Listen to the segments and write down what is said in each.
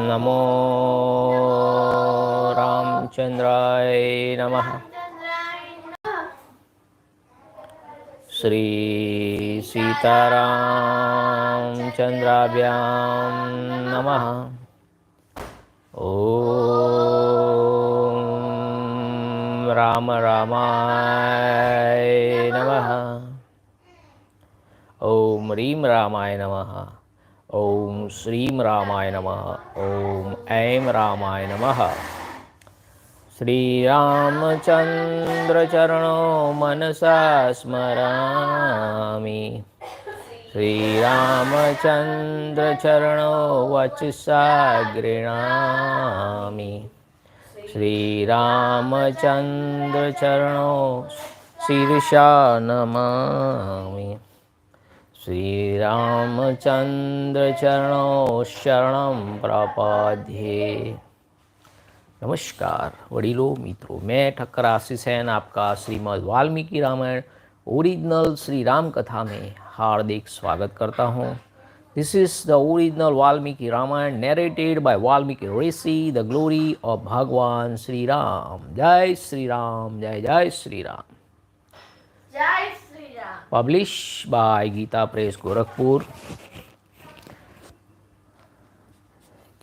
नमो रामचंद्राय नमः। श्री सीतारामचंद्राभ्यां नमः। ओम राम रामाय नमः। ओम रीम रामाय नमः। ओम श्रीम रामाय नमः। ओम ऐं रामाय नमः। श्री रामचंद्र चरणो मनसा स्मरामि। श्री रामचंद्र चरणो वचसा गृह्णामि। श्री रामचंद्र चरणो शीर्षा नमामि। श्री रामचंद्र चरणो शरणं प्रपद्ये। नमस्कार वडीलों मित्रों, मैं ठक्कर आशीष आपका श्रीमद वाल्मीकि रामायण ओरिजिनल श्री राम कथा में हार्दिक स्वागत करता हूँ। This is the original Valmiki Ramayan narrated by Valmiki rishi, the glory of Bhagwan Shri Ram. जय श्री राम, जय जय श्री राम। जय Shri Ram. Publish by Gita Press Gorakhpur.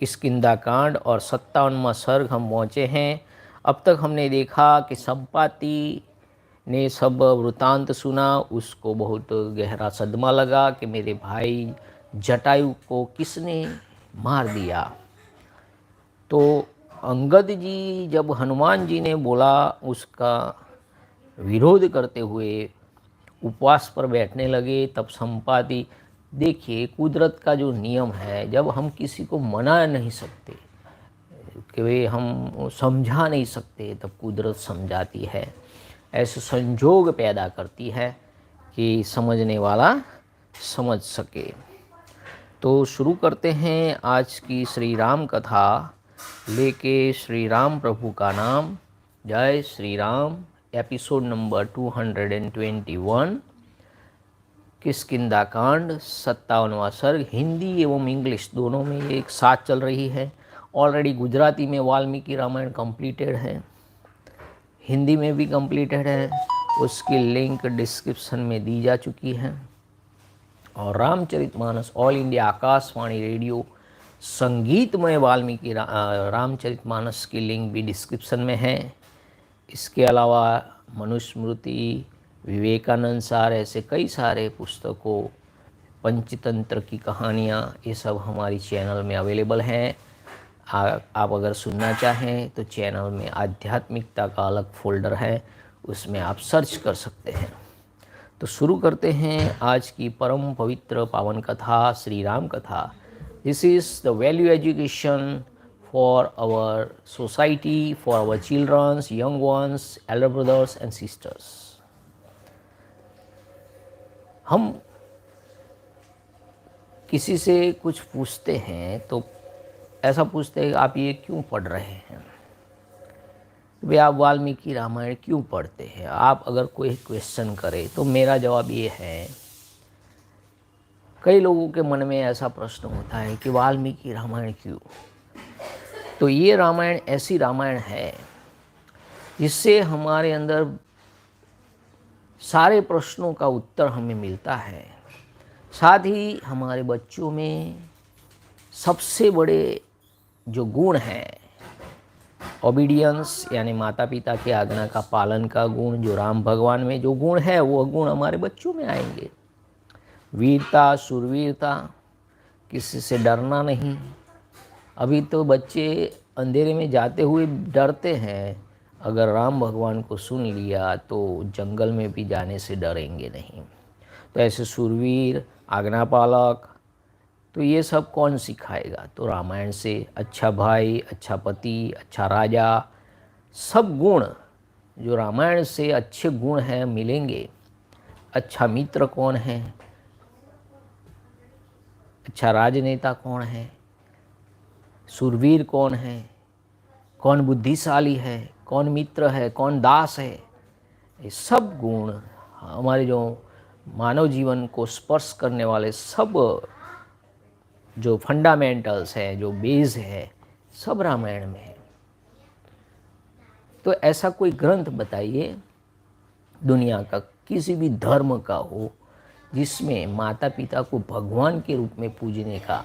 Kishkindhakand और 57वां सर्ग हम पहुँचे हैं। अब तक हमने देखा कि संपाति ने सब वृतांत सुना, उसको बहुत गहरा सदमा लगा कि मेरे भाई जटायु को किसने मार दिया। तो अंगद जी जब हनुमान जी ने बोला, उसका विरोध करते हुए उपवास पर बैठने लगे, तब संपाति, देखिए कुदरत का जो नियम है, जब हम किसी को मना नहीं सकते कि वे हम समझा नहीं सकते, तब कुदरत समझाती है, ऐसे संजोग पैदा करती है कि समझने वाला समझ सके। तो शुरू करते हैं आज की श्री राम कथा लेके श्री राम प्रभु का नाम। जय श्री राम। एपिसोड नंबर 221 किष्किंधाकांड 57वां सर्ग। हिंदी एवं इंग्लिश दोनों में ये एक साथ चल रही है। ऑलरेडी गुजराती में वाल्मीकि रामायण कंप्लीटेड है, हिंदी में भी कंप्लीटेड है, उसकी लिंक डिस्क्रिप्शन में दी जा चुकी है। और Ramcharitmanas all India Akashvani radio संगीतमय वाल्मीकि रामचरितमानस की लिंक भी डिस्क्रिप्शन में है। इसके अलावा मनुस्मृति, विवेकानंद सार, ऐसे कई सारे पुस्तकों, पंचतंत्र की कहानियाँ, ये सब हमारी चैनल में अवेलेबल हैं। आप अगर सुनना चाहें तो चैनल में आध्यात्मिकता का अलग फोल्डर है, उसमें आप सर्च कर सकते हैं। तो शुरू करते हैं आज की परम पवित्र पावन कथा, श्री राम कथा। This is the value education for our society, for our children, young ones, elder brothers and sisters. हम किसी से कुछ पूछते हैं तो ऐसा पूछते हैं, आप ये क्यों पढ़ रहे हैं, वे आप वाल्मीकि रामायण क्यों पढ़ते हैं। आप अगर कोई क्वेश्चन करे तो मेरा जवाब ये है, कई लोगों के मन में ऐसा प्रश्न होता है कि वाल्मीकि रामायण क्यों। तो ये रामायण ऐसी रामायण है जिससे हमारे अंदर सारे प्रश्नों का उत्तर हमें मिलता है। साथ ही हमारे बच्चों में सबसे बड़े जो गुण हैं, ओबीडियंस यानी माता पिता की आज्ञा का पालन का गुण, जो राम भगवान में जो गुण है वो गुण हमारे बच्चों में आएंगे। वीरता, शूरवीरता, किसी से डरना नहीं। अभी तो बच्चे अंधेरे में जाते हुए डरते हैं, अगर राम भगवान को सुन लिया तो जंगल में भी जाने से डरेंगे नहीं। तो ऐसे शूरवीर, आज्ञापालक, तो ये सब कौन सिखाएगा। तो रामायण से अच्छा भाई, अच्छा पति, अच्छा राजा, सब गुण जो रामायण से अच्छे गुण हैं मिलेंगे। अच्छा मित्र कौन है, अच्छा राजनेता कौन है, शूरवीर कौन है, कौन बुद्धिशाली है, कौन मित्र है, कौन दास है, ये सब गुण हमारे जो मानव जीवन को स्पर्श करने वाले सब जो फंडामेंटल्स हैं, जो बेस है, सब रामायण में है। तो ऐसा कोई ग्रंथ बताइए दुनिया का, किसी भी धर्म का हो, जिसमें माता पिता को भगवान के रूप में पूजने का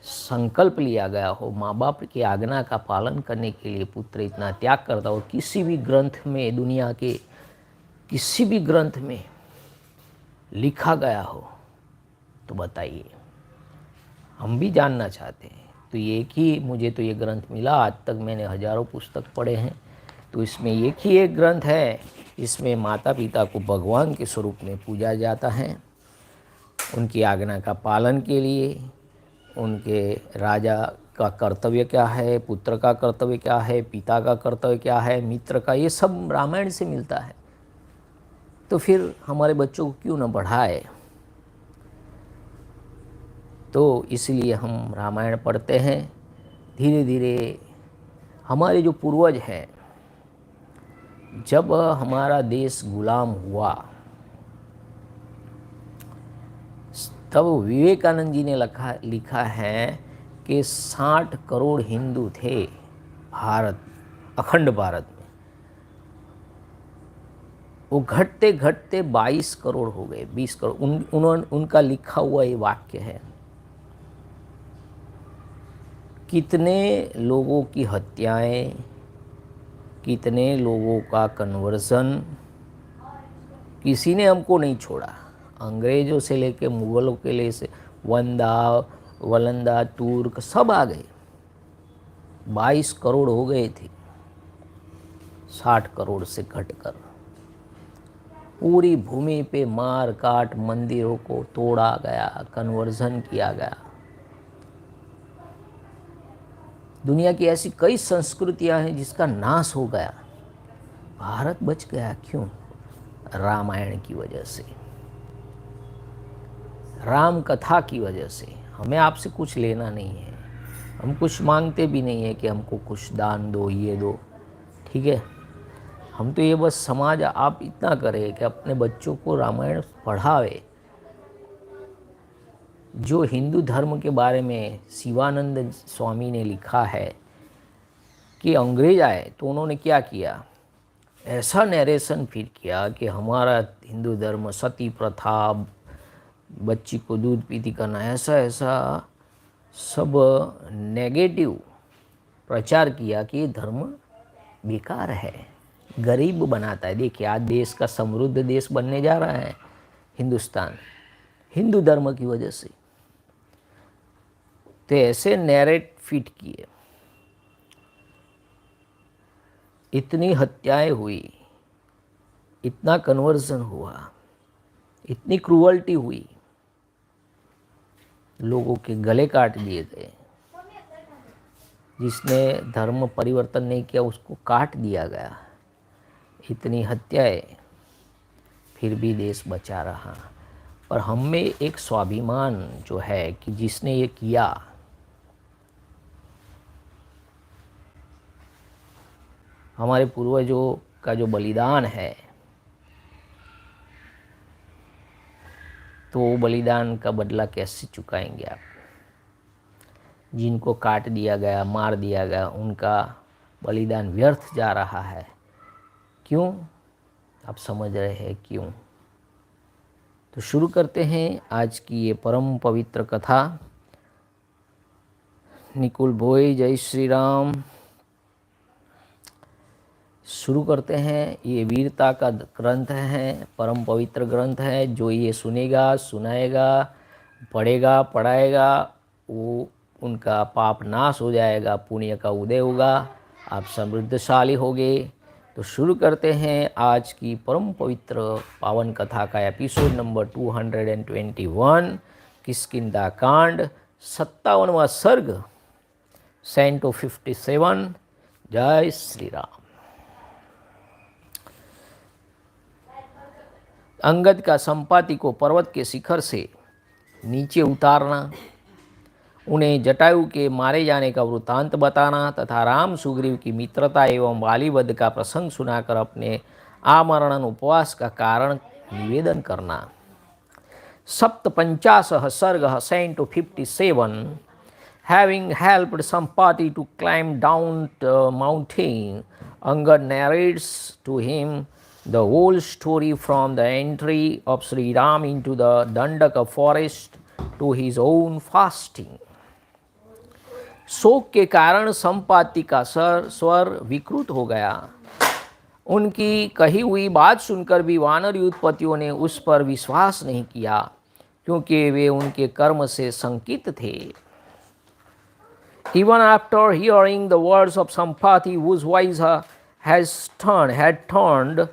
संकल्प लिया गया हो, माँ बाप की आज्ञा का पालन करने के लिए पुत्र इतना त्याग करता हो। किसी भी ग्रंथ में, दुनिया के किसी भी ग्रंथ में लिखा गया हो तो बताइए, हम भी जानना चाहते हैं। तो एक ही मुझे तो ये ग्रंथ मिला, आज तक मैंने हजारों पुस्तक पढ़े हैं, तो इसमें एक ही एक ग्रंथ है, इसमें माता पिता को भगवान के स्वरूप में पूजा जाता है, उनकी आज्ञा का पालन के लिए। उनके राजा का कर्तव्य क्या है, पुत्र का कर्तव्य क्या है, पिता का कर्तव्य क्या है, मित्र का, ये सब रामायण से मिलता है। तो फिर हमारे बच्चों को क्यों न पढ़ाए। तो इसलिए हम रामायण पढ़ते हैं। धीरे धीरे हमारे जो पूर्वज हैं, जब हमारा देश गुलाम हुआ तब विवेकानंद जी ने लिखा है कि 60 करोड़ हिंदू थे भारत, अखंड भारत में। वो घटते घटते 22 करोड़ हो गए, 20 करोड़। उनका लिखा हुआ ये वाक्य है। कितने लोगों की हत्याएं, कितने लोगों का कन्वर्जन, किसी ने हमको नहीं छोड़ा। अंग्रेज़ों से लेके मुग़लों के लिए से वलंदा, तुर्क सब आ गए। 22 करोड़ हो गए थे, 60 करोड़ से घटकर। पूरी भूमि पे मार काट, मंदिरों को तोड़ा गया, कन्वर्जन किया गया। दुनिया की ऐसी कई संस्कृतियां हैं जिसका नाश हो गया, भारत बच गया। क्यों? रामायण की वजह से, राम कथा की वजह से। हमें आपसे कुछ लेना नहीं है, हम कुछ मांगते भी नहीं है कि हमको कुछ दान दो, ये दो, ठीक है। हम तो ये बस समाज आप इतना करें कि अपने बच्चों को रामायण पढ़ावे। जो हिंदू धर्म के बारे में शिवानंद स्वामी ने लिखा है कि अंग्रेज आए तो उन्होंने क्या किया, ऐसा नरेशन फिर किया कि हमारा हिंदू धर्म सती प्रथा, बच्ची को दूध पीती करना, ऐसा ऐसा सब नेगेटिव प्रचार किया कि ये धर्म बेकार है, गरीब बनाता है। देखिए आज देश का समृद्ध देश बनने जा रहा है हिंदुस्तान, हिंदू धर्म की वजह से। तो ऐसे नैरेट फिट किए, इतनी हत्याएं हुई, इतना कन्वर्जन हुआ, इतनी क्रूअल्टी हुई, लोगों के गले काट दिए गए। जिसने धर्म परिवर्तन नहीं किया उसको काट दिया गया। इतनी हत्याएं, फिर भी देश बचा रहा। पर हम में एक स्वाभिमान जो है कि जिसने ये किया, हमारे पूर्वजों का जो बलिदान है, तो वो बलिदान का बदला कैसे चुकाएंगे आप? जिनको काट दिया गया, मार दिया गया, उनका बलिदान व्यर्थ जा रहा है। क्यों? आप समझ रहे हैं क्यों? तो शुरू करते हैं आज की ये परम पवित्र कथा। निकुल भोई, जय श्री राम। शुरू करते हैं। ये वीरता का ग्रंथ है, परम पवित्र ग्रंथ है। जो ये सुनेगा, सुनाएगा, पढ़ेगा, पढ़ाएगा, वो उनका पाप नाश हो जाएगा, पुण्य का उदय होगा, आप समृद्धशाली होंगे। तो शुरू करते हैं आज की परम पवित्र पावन कथा का एपिसोड नंबर 221, किष्किंधाकांड, 57वां सर्ग, कैंटो 57। जय श्री राम। अंगद का संपाति को पर्वत के शिखर से नीचे उतारना, उन्हें जटायु के मारे जाने का वृत्तांत बताना तथा राम सुग्रीव की मित्रता एवं वालीवध का प्रसंग सुनाकर अपने आमरण उपवास का कारण निवेदन करना। 57 सर्ग canto 57 Having helped Sampati to climb down the mountain, Angad narrates to him the whole story from the entry of Shri Ram into the Dandaka forest to his own fasting. शोक के कारण संपाति का स्वर विकृत हो गया। उनकी कही हुई बात सुनकर भी वानर युद्धपतियों ने उस पर विश्वास नहीं किया, क्योंकि वे उनके कर्म से शंकित थे। Even after hearing the words of Sampati, whose voice had turned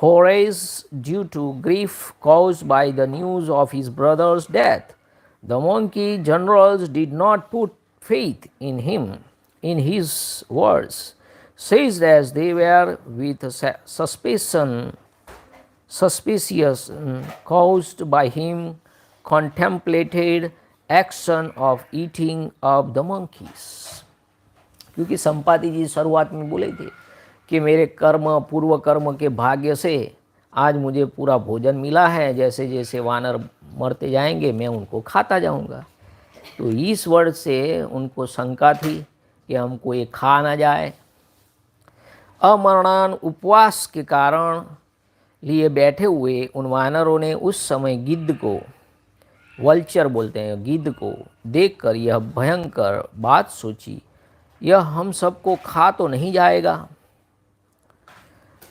hoarse due to grief caused by the news of his brother's death, the monkey generals did not put faith in him, in his words, seized as they were with suspicious caused by him, contemplated action of eating of the monkeys. क्योंकि संपाति जी शुरुआत में बोले थे कि मेरे कर्म पूर्व कर्म के भाग्य से आज मुझे पूरा भोजन मिला है, जैसे जैसे वानर मरते जाएंगे मैं उनको खाता जाऊंगा। तो इस वर्ड से उनको शंका थी कि हमको ये खा ना जाए। अमरणान उपवास के कारण लिए बैठे हुए उन वानरों ने उस समय गिद्ध को, वल्चर बोलते हैं गिद्ध को, देखकर यह भयंकर बात सोची, यह हम सबको खा तो नहीं जाएगा।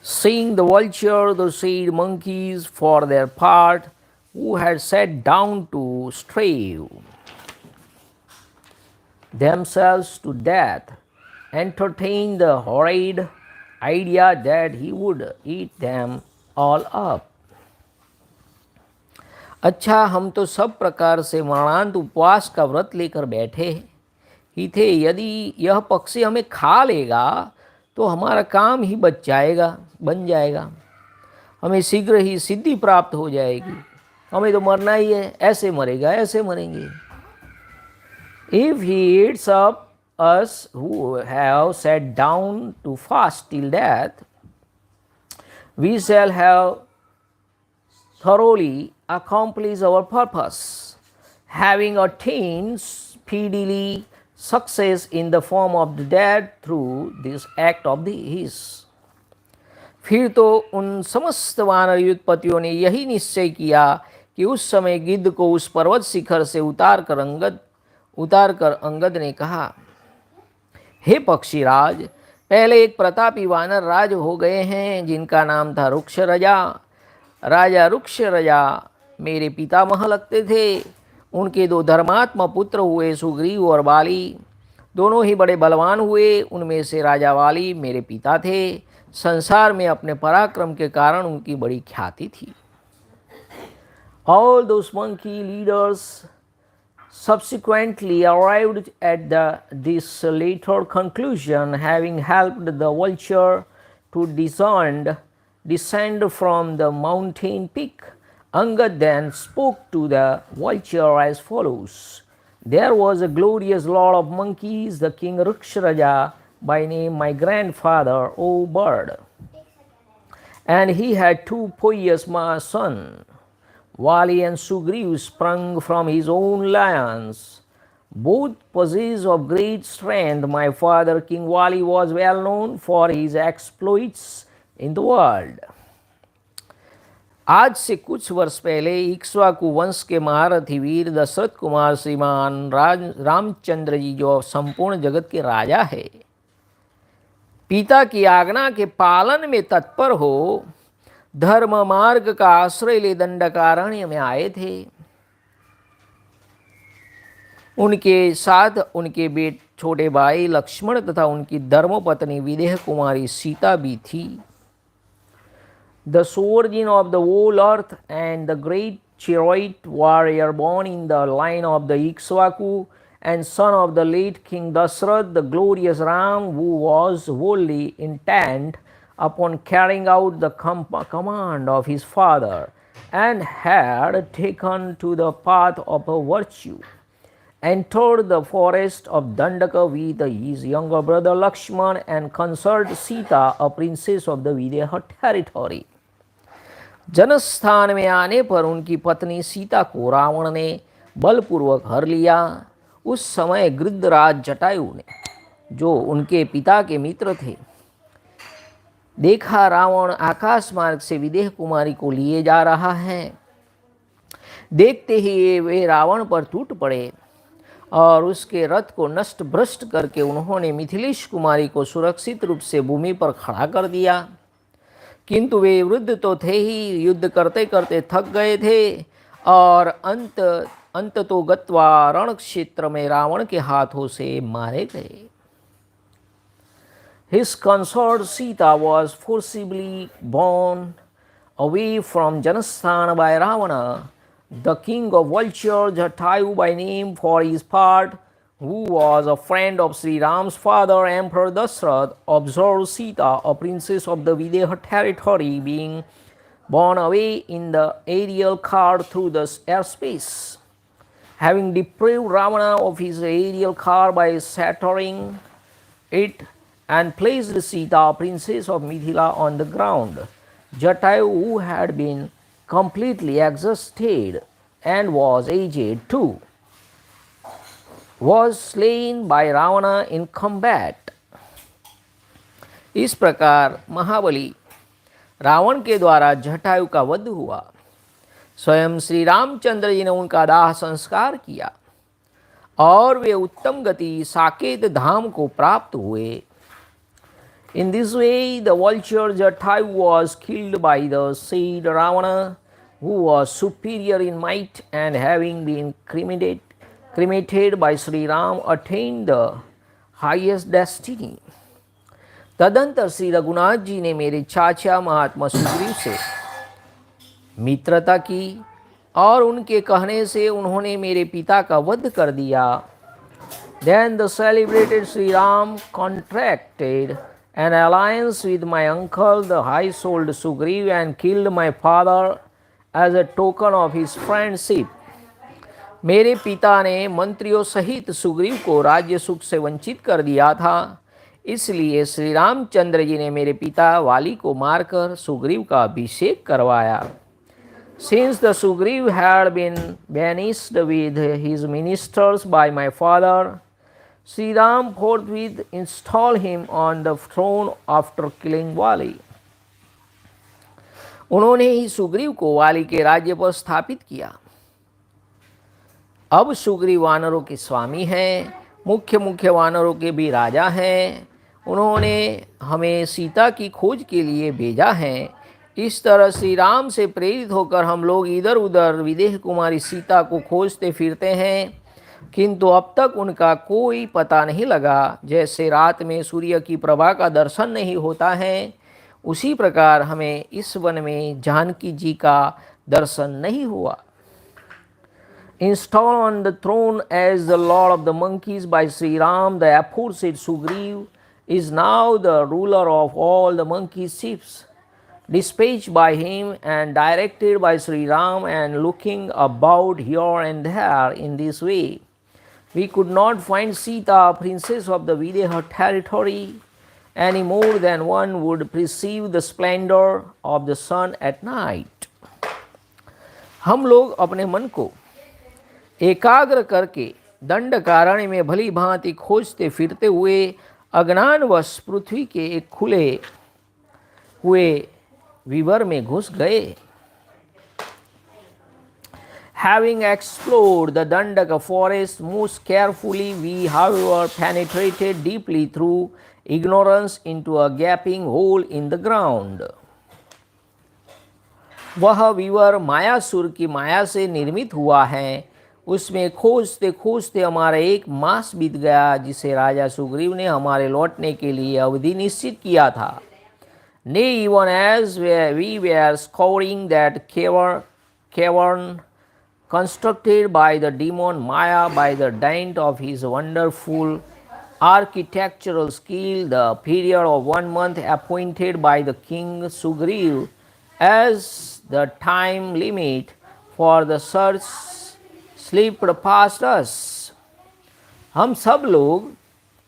Seeing the vulture, the said monkeys for their part, who had sat down to strive themselves to death, entertained the horrid idea that he would eat them all up. अच्छा, हम तो सब प्रकार से मरणांत उपवास का व्रत लेकर बैठे ही थे। यदि यह पक्षी हमें खा लेगा तो हमारा काम ही बन जाएगा, हमें शीघ्र ही सिद्धि प्राप्त हो जाएगी। हमें तो मरना ही है, ऐसे मरेगा, ऐसे मरेंगे। If he eats up us who have sat down to fast till death, we shall have thoroughly accomplished our purpose, having attained speedily success in the form of the dead through this act of his. फिर तो उन समस्त वानर युद्धपतियों ने यही निश्चय किया कि उस समय गिद्ध को उस पर्वत शिखर से उतार कर अंगद ने कहा, हे पक्षीराज, पहले एक प्रतापी वानर राज हो गए हैं जिनका नाम था रुक्ष राजा। राजा रुक्ष राजा मेरे पितामह लगते थे। उनके दो धर्मात्मा पुत्र हुए सुग्रीव और वाली, दोनों ही बड़े बलवान हुए। उनमें से राजा वाली मेरे पिता थे। संसार में अपने पराक्रम के कारण उनकी बड़ी ख्याति थी। All those monkey leaders subsequently arrived at this later conclusion, having helped the vulture to descend from the mountain peak. Angad then spoke to the vulture as follows. There was a glorious lord of monkeys, the king Rukshraja, by name my grandfather, O bird. And he had two pious sons, Vali and Sugriv, sprung from his own lions. Both possessed of great strength. My father, King Vali, was well known for his exploits in the world. आज से कुछ वर्ष पहले इक्ष्वाकु वंश के महारथी वीर दशरथ कुमार श्रीमान रामचंद्र जी, जो संपूर्ण जगत के राजा है, पिता की आज्ञा के पालन में तत्पर हो धर्म मार्ग का आश्रय ले दंडकारण्य में आए थे। उनके साथ उनके छोटे भाई लक्ष्मण तथा उनकी धर्मपत्नी विदेह कुमारी सीता भी थी। The sovereign of the whole earth and the great Chiroid warrior born in the line of the Ikshvaku and son of the late King Dashrath, the glorious Ram, who was wholly intent upon carrying out the command of his father and had taken to the path of virtue, entered the forest of Dandaka with his younger brother Lakshman and consulted Sita, a princess of the Videha territory. Janasthan में आने पर उनकी पत्नी सीता को रावण ने बलपूर्वक हर लिया। उस समय गृद्धराज जटायु ने, जो उनके पिता के मित्र थे, देखा रावण आकाश मार्ग से विदेह कुमारी को लिए जा रहा है। देखते ही वे रावण पर टूट पड़े और उसके रथ को नष्ट भ्रष्ट करके उन्होंने मिथिलेश कुमारी को सुरक्षित रूप से भूमि पर खड़ा कर दिया। किंतु वे वृद्ध तो थे ही, युद्ध करते करते थक गए थे और अंत तो गत्वा रण क्षेत्र में रावण के हाथों से मारे गए। His consort Sita was forcibly borne away from Janasthan by Ravana. The king of vulture, Jatayu by name for his part, who was a friend of Sri Ram's father, Emperor Dasrath, observed Sita, a princess of the Videha territory, being borne away in the aerial car through the airspace. Having deprived Ravana of his aerial car by shattering it, and placed Sita, princess of Mithila, on the ground, Jatayu, who had been completely exhausted and was aged too, was slain by Ravana in combat. इस प्रकार महाबली रावण के द्वारा जटायु का वध हुआ। स्वयं श्री रामचंद्र जी ने उनका दाह संस्कार किया और वे उत्तम गति साकेत धाम को प्राप्त हुए। In this way, the vulture Jatayu was killed by the said Ravana, who was superior in might, and having been cremated by Sri Ram, attained the highest destiny. तदंतर श्री रघुनाथ जी ने मेरे चाचा महात्मा सुग्रीव से मित्रता की और उनके कहने से उन्होंने मेरे पिता का वध कर दिया। Then the celebrated Sri Ram contracted an alliance with my uncle, the high-souled Sugriv, and killed my father as a token of his friendship. मेरे पिता ने मंत्रियों सहित सुग्रीव को राज्य सुख से वंचित कर दिया था, इसलिए श्री रामचंद्र जी ने मेरे पिता वाली को मारकर सुग्रीव का अभिषेक करवाया। Since the Sugriv had been banished with his ministers by my father, Sri Ram forthwith installed him on the throne after killing वाली। उन्होंने ही सुग्रीव को वाली के राज्य पर स्थापित किया। अब सुग्रीव वानरों के स्वामी हैं, मुख्य वानरों के भी राजा हैं। उन्होंने हमें सीता की खोज के लिए भेजा है। इस तरह श्री राम से प्रेरित होकर हम लोग इधर उधर विदेह कुमारी सीता को खोजते फिरते हैं, किंतु अब तक उनका कोई पता नहीं लगा। जैसे रात में सूर्य की प्रभा का दर्शन नहीं होता है, उसी प्रकार हमें इस वन में जानकी जी का दर्शन नहीं हुआ। Installed on the throne as the lord of the monkeys by Sri Ram, the aforesaid Sugriv is now the ruler of all the monkey chiefs. Dispatched by him and directed by Sri Ram, and looking about here and there in this way, we could not find Sita, princess of the Videha territory, any more than one would perceive the splendor of the sun at night. हम लोग अपने मन को एकाग्र करके दंडकारण्य में भली भांति खोजते फिरते हुए अज्ञानवश पृथ्वी के एक खुले हुए विवर में घुस गए। Having explored the Dandaka forest most carefully, we however penetrated deeply through ignorance into a gaping hole in the ground. वह विवर मायासुर की माया से निर्मित हुआ है। उसमें खोजते खोजते हमारा एक मास बीत गया, जिसे राजा सुग्रीव ने हमारे लौटने के लिए अवधि निश्चित किया था। Nay, even as we were scouring that cavern constructed by the demon Maya by the dint of his wonderful architectural skill, the period of 1 month appointed by the king Sugriv as the time limit for the search slipped past us. हम सब लोग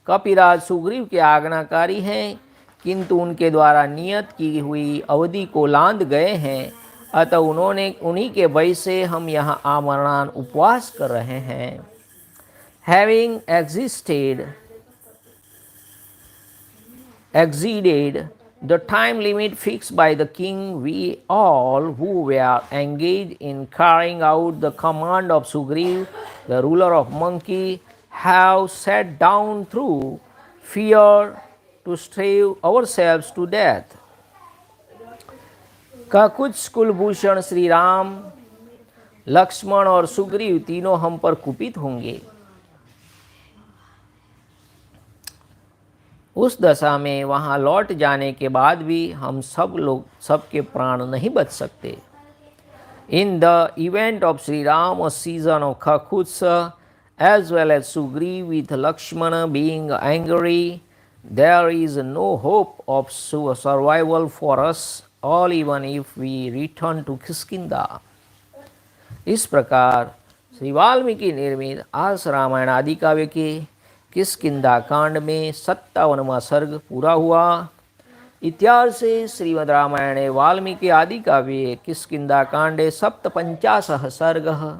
कपिराज सुग्रीव के आज्ञाकारी हैं, किंतु उनके द्वारा नियत की हुई अवधि को लांघ गए हैं। अतः उन्हीं के भय से हम यहाँ आमरणान उपवास कर रहे हैं। having exceeded the time limit fixed by the king, we all who were engaged in carrying out the command of Sugriv, the ruler of monkey, have sat down through fear to stave ourselves to death. काकुत्स Kulbhushan Shri Ram, Lakshman और सुग्रीव तीनों हम पर कुपित होंगे। उस दशा में वहाँ लौट जाने के बाद भी हम सबके प्राण नहीं बच सकते। In the event of Sri Ram, a season of Kakutsa, as well as Sugriv with Lakshmana being angry, there is no hope of survival for us all, even if we return to Kishkindha. इस प्रकार श्री वाल्मीकि निर्मित आस रामायण आदि काव्य के किष्किंधा कांड में 57वां सर्ग पूरा हुआ। इत्यार्षे श्रीमद् रामायणे वाल्मीकि आदि काव्ये किष्किंधा कांडे 57 सर्गः।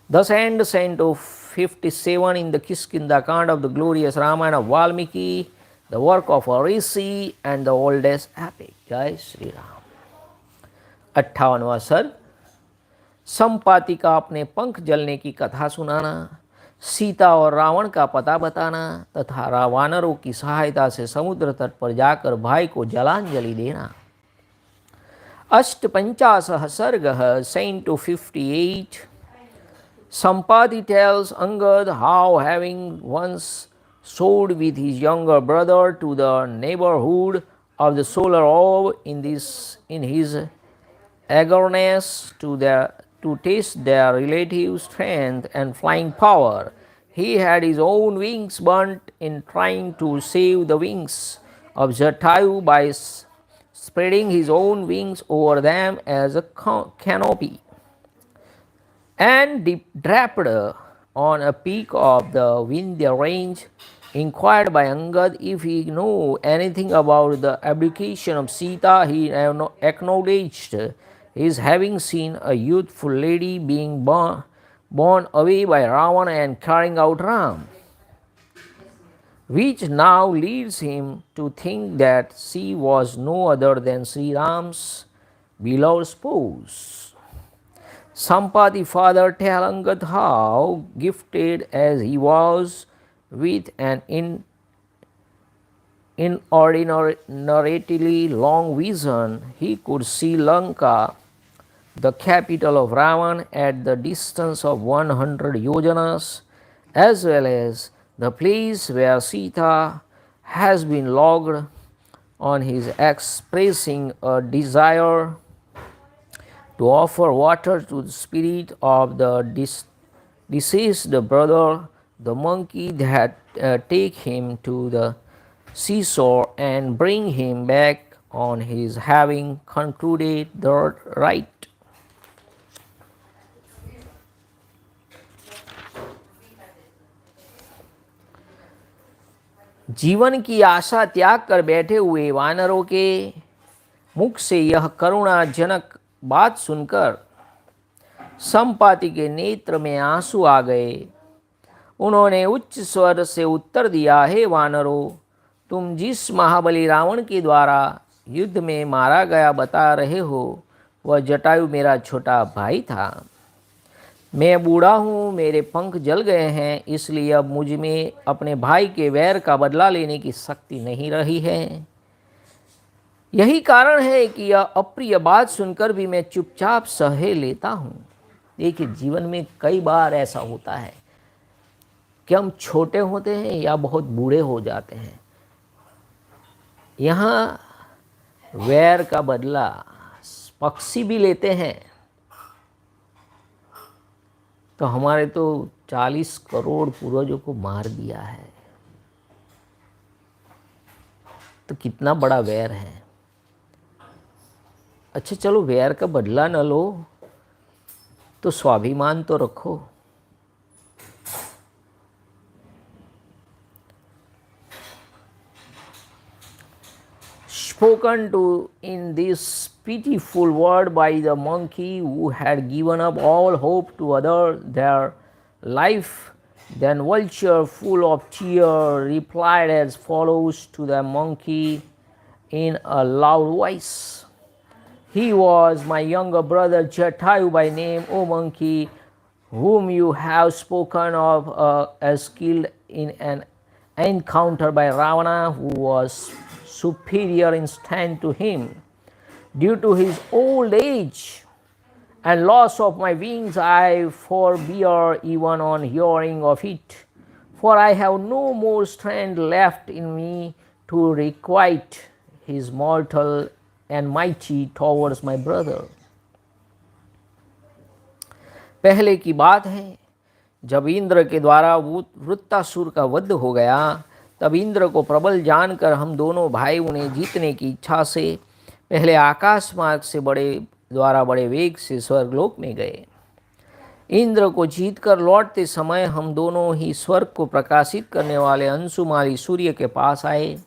Thus ends Canto 57 in the Kiskindha Kanda of the glorious Ramayana of Valmiki, the work of a rishi and the oldest epic. जय श्री राम। 58वां सर्ग संपाति का अपने पंख जलने की कथा सुनाना, सीता और रावण का पता बताना तथा वानरों की सहायता से समुद्र तट पर जाकर भाई को जलांजलि देना। 58 सर्गः Canto 58। Sampati tells Angad how, having once soared with his younger brother to the neighborhood of the solar orb in his eagerness to test their relative strength and flying power, he had his own wings burnt in trying to save the wings of Jatayu by spreading his own wings over them as a canopy. And draped on a peak of the Vindhya range, inquired by Angad if he knew anything about the abdication of Sita. He acknowledged his having seen a youthful lady being borne away by Ravana and carrying out Ram, which now leads him to think that she was no other than Sri Ram's beloved spouse. Sampati father tell Angad how, gifted as he was with an inordinately long vision, he could see Lanka, the capital of Ravan, at the distance of 100 yojanas, as well as the place where Sita has been logged, on his expressing a desire to offer water to the spirit of the deceased brother, the monkey, that take him to the seashore and bring him back on his having concluded the rite. जीवन की आशा त्याग कर बैठे हुए वानरों के मुख से यह करुणाजनक बात सुनकर संपाति के नेत्र में आंसू आ गए। उन्होंने उच्च स्वर से उत्तर दिया, हे वानरों, तुम जिस महाबली रावण के द्वारा युद्ध में मारा गया बता रहे हो, वह जटायु मेरा छोटा भाई था। मैं बूढ़ा हूँ, मेरे पंख जल गए हैं, इसलिए अब मुझ में अपने भाई के वैर का बदला लेने की शक्ति नहीं रही है। यही कारण है कि यह अप्रिय बात सुनकर भी मैं चुपचाप सहे लेता हूँ। देखिए, जीवन में कई बार ऐसा होता है कि हम छोटे होते हैं या बहुत बूढ़े हो जाते हैं। यहाँ वैर का बदला पक्षी भी लेते हैं, तो हमारे तो 40 करोड़ पूर्वजों को मार दिया है, तो कितना बड़ा वैर है। अच्छा चलो, वैर का बदला न लो तो स्वाभिमान तो रखो। Spoken to in this pitiful word by the monkey who had given up all hope to other their life Then vulture, full of cheer, replied as follows to the monkey in a loud voice. He was my younger brother Jatayu by name, O monkey, whom you have spoken of as killed in an encounter by Ravana, who was superior in strength to him. Due to his old age and loss of my wings, I forbear even on hearing of it, for I have no more strength left in me to requite his mortal enmity towards my brother. पहले की बात है, जब इंद्र के द्वारा वृत्तासुर का वध हो गया, तब इंद्र को प्रबल जानकर हम दोनों भाई उन्हें जीतने की इच्छा से पहले आकाश मार्ग से बड़े वेग से स्वर्गलोक में गए। इंद्र को जीतकर लौटते समय हम दोनों ही स्वर्ग को प्रकाशित करने वाले अंशुमाली सूर्य के पास आए।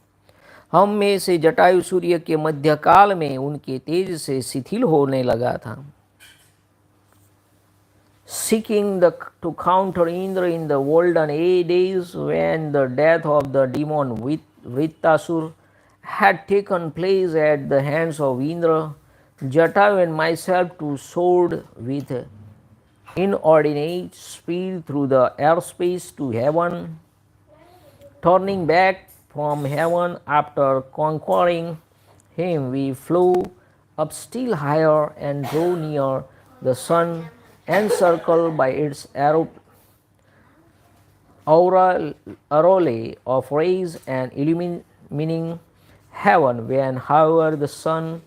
हम में से जटायु सूर्य के मध्यकाल में उनके तेज से शिथिल होने लगा था। Seeking to counter Indra in the olden days when the death of the demon Vrittasur had taken place at the hands of Indra, Jatayu and myself too soared with inordinate speed through the airspace to heaven. Turning back from heaven after conquering him, we flew up still higher and drew near the sun, encircled by its aureole of rays and illumining heaven. When, however, the sun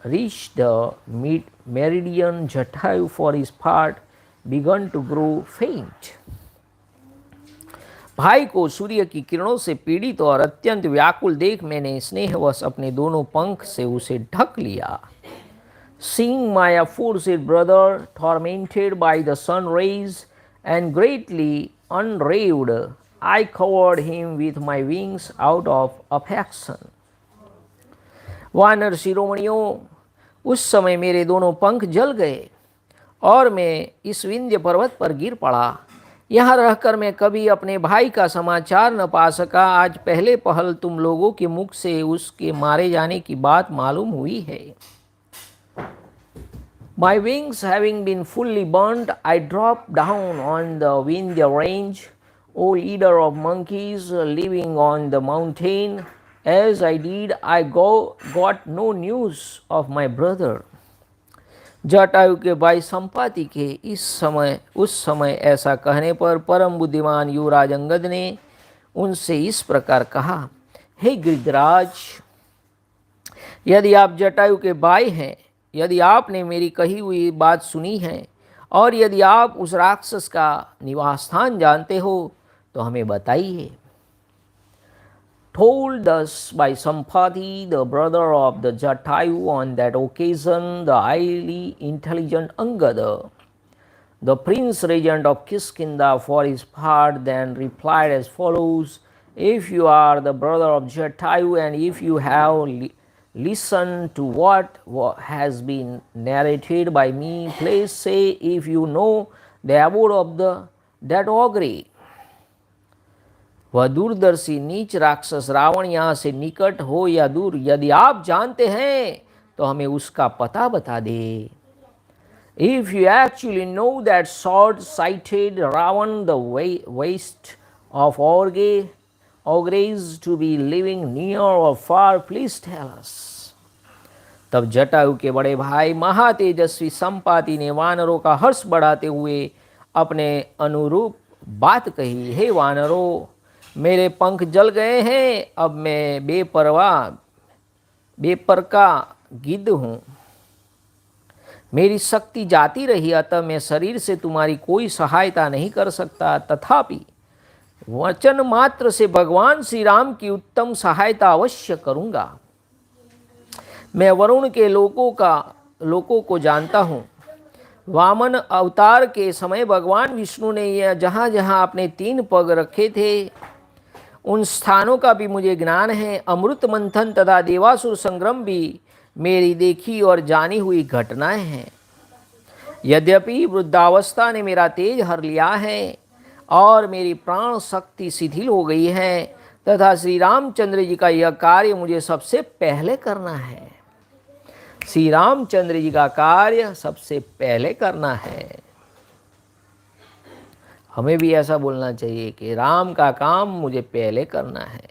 reached the meridian, Jatayu, for his part, began to grow faint. भाई को सूर्य की किरणों से पीड़ित और अत्यंत व्याकुल देख मैंने स्नेहवश अपने दोनों पंख से उसे ढक लिया। Seeing my aforesaid brother tormented by the sun rays and greatly unraved, I covered him with my wings out of affection. वानर शिरोमणियों, उस समय मेरे दोनों पंख जल गए और मैं इस विंध्य पर्वत पर गिर पड़ा। यहाँ रहकर मैं कभी अपने भाई का समाचार न पा सका। आज पहले पहल तुम लोगों के मुख से उसके मारे जाने की बात मालूम हुई है। My wings having been fully burnt, I dropped down on the Vindhya range, O leader of monkeys living on the mountain. As I did, I got no news of my brother. Jatayu के भाई संपाति के उस समय ऐसा कहने पर परम बुद्धिमान युवराज अंगद ने उनसे इस प्रकार कहा, हे गिरिराज, यदि आप जटायु के भाई हैं, यदि आपने मेरी कही हुई बात सुनी है और यदि आप उस राक्षस का निवास स्थान जानते हो तो हमें बताइए। Told thus by Sampati, the brother of the Jatayu, on that occasion the highly intelligent Angada, the prince regent of Kiskinda, for his part, then replied as follows: if you are the brother of Jatayu and if you have listened to what has been narrated by me, please say if you know the abode of that ogre. वह दूरदर्शी नीच राक्षस रावण यहाँ से निकट हो या दूर, यदि आप जानते हैं तो हमें उसका पता बता दे। If you actually know that short-sighted Ravan, the waste of ogres to be living near or far, please tell us. तब जटायु के बड़े भाई महातेजस्वी संपाति ने वानरों का हर्ष बढ़ाते हुए अपने अनुरूप बात कही, हे वानरों, मेरे पंख जल गए हैं, अब मैं बेपर का गिद्ध हूँ। मेरी शक्ति जाती रही, अतः मैं शरीर से तुम्हारी कोई सहायता नहीं कर सकता। तथापि वचन मात्र से भगवान श्री राम की उत्तम सहायता अवश्य करूँगा। मैं वरुण के लोकों को जानता हूँ। वामन अवतार के समय भगवान विष्णु ने यह जहाँ जहाँ अपने 3 पग रखे थे उन स्थानों का भी मुझे ज्ञान है। अमृत मंथन तथा देवासुर संग्राम भी मेरी देखी और जानी हुई घटनाएं हैं। यद्यपि वृद्धावस्था ने मेरा तेज हर लिया है और मेरी प्राण शक्ति शिथिल हो गई है तथा श्री रामचंद्र जी का यह कार्य मुझे सबसे पहले करना है। श्री रामचंद्र जी का कार्य सबसे पहले करना है। हमें भी ऐसा बोलना चाहिए कि राम का काम मुझे पहले करना है।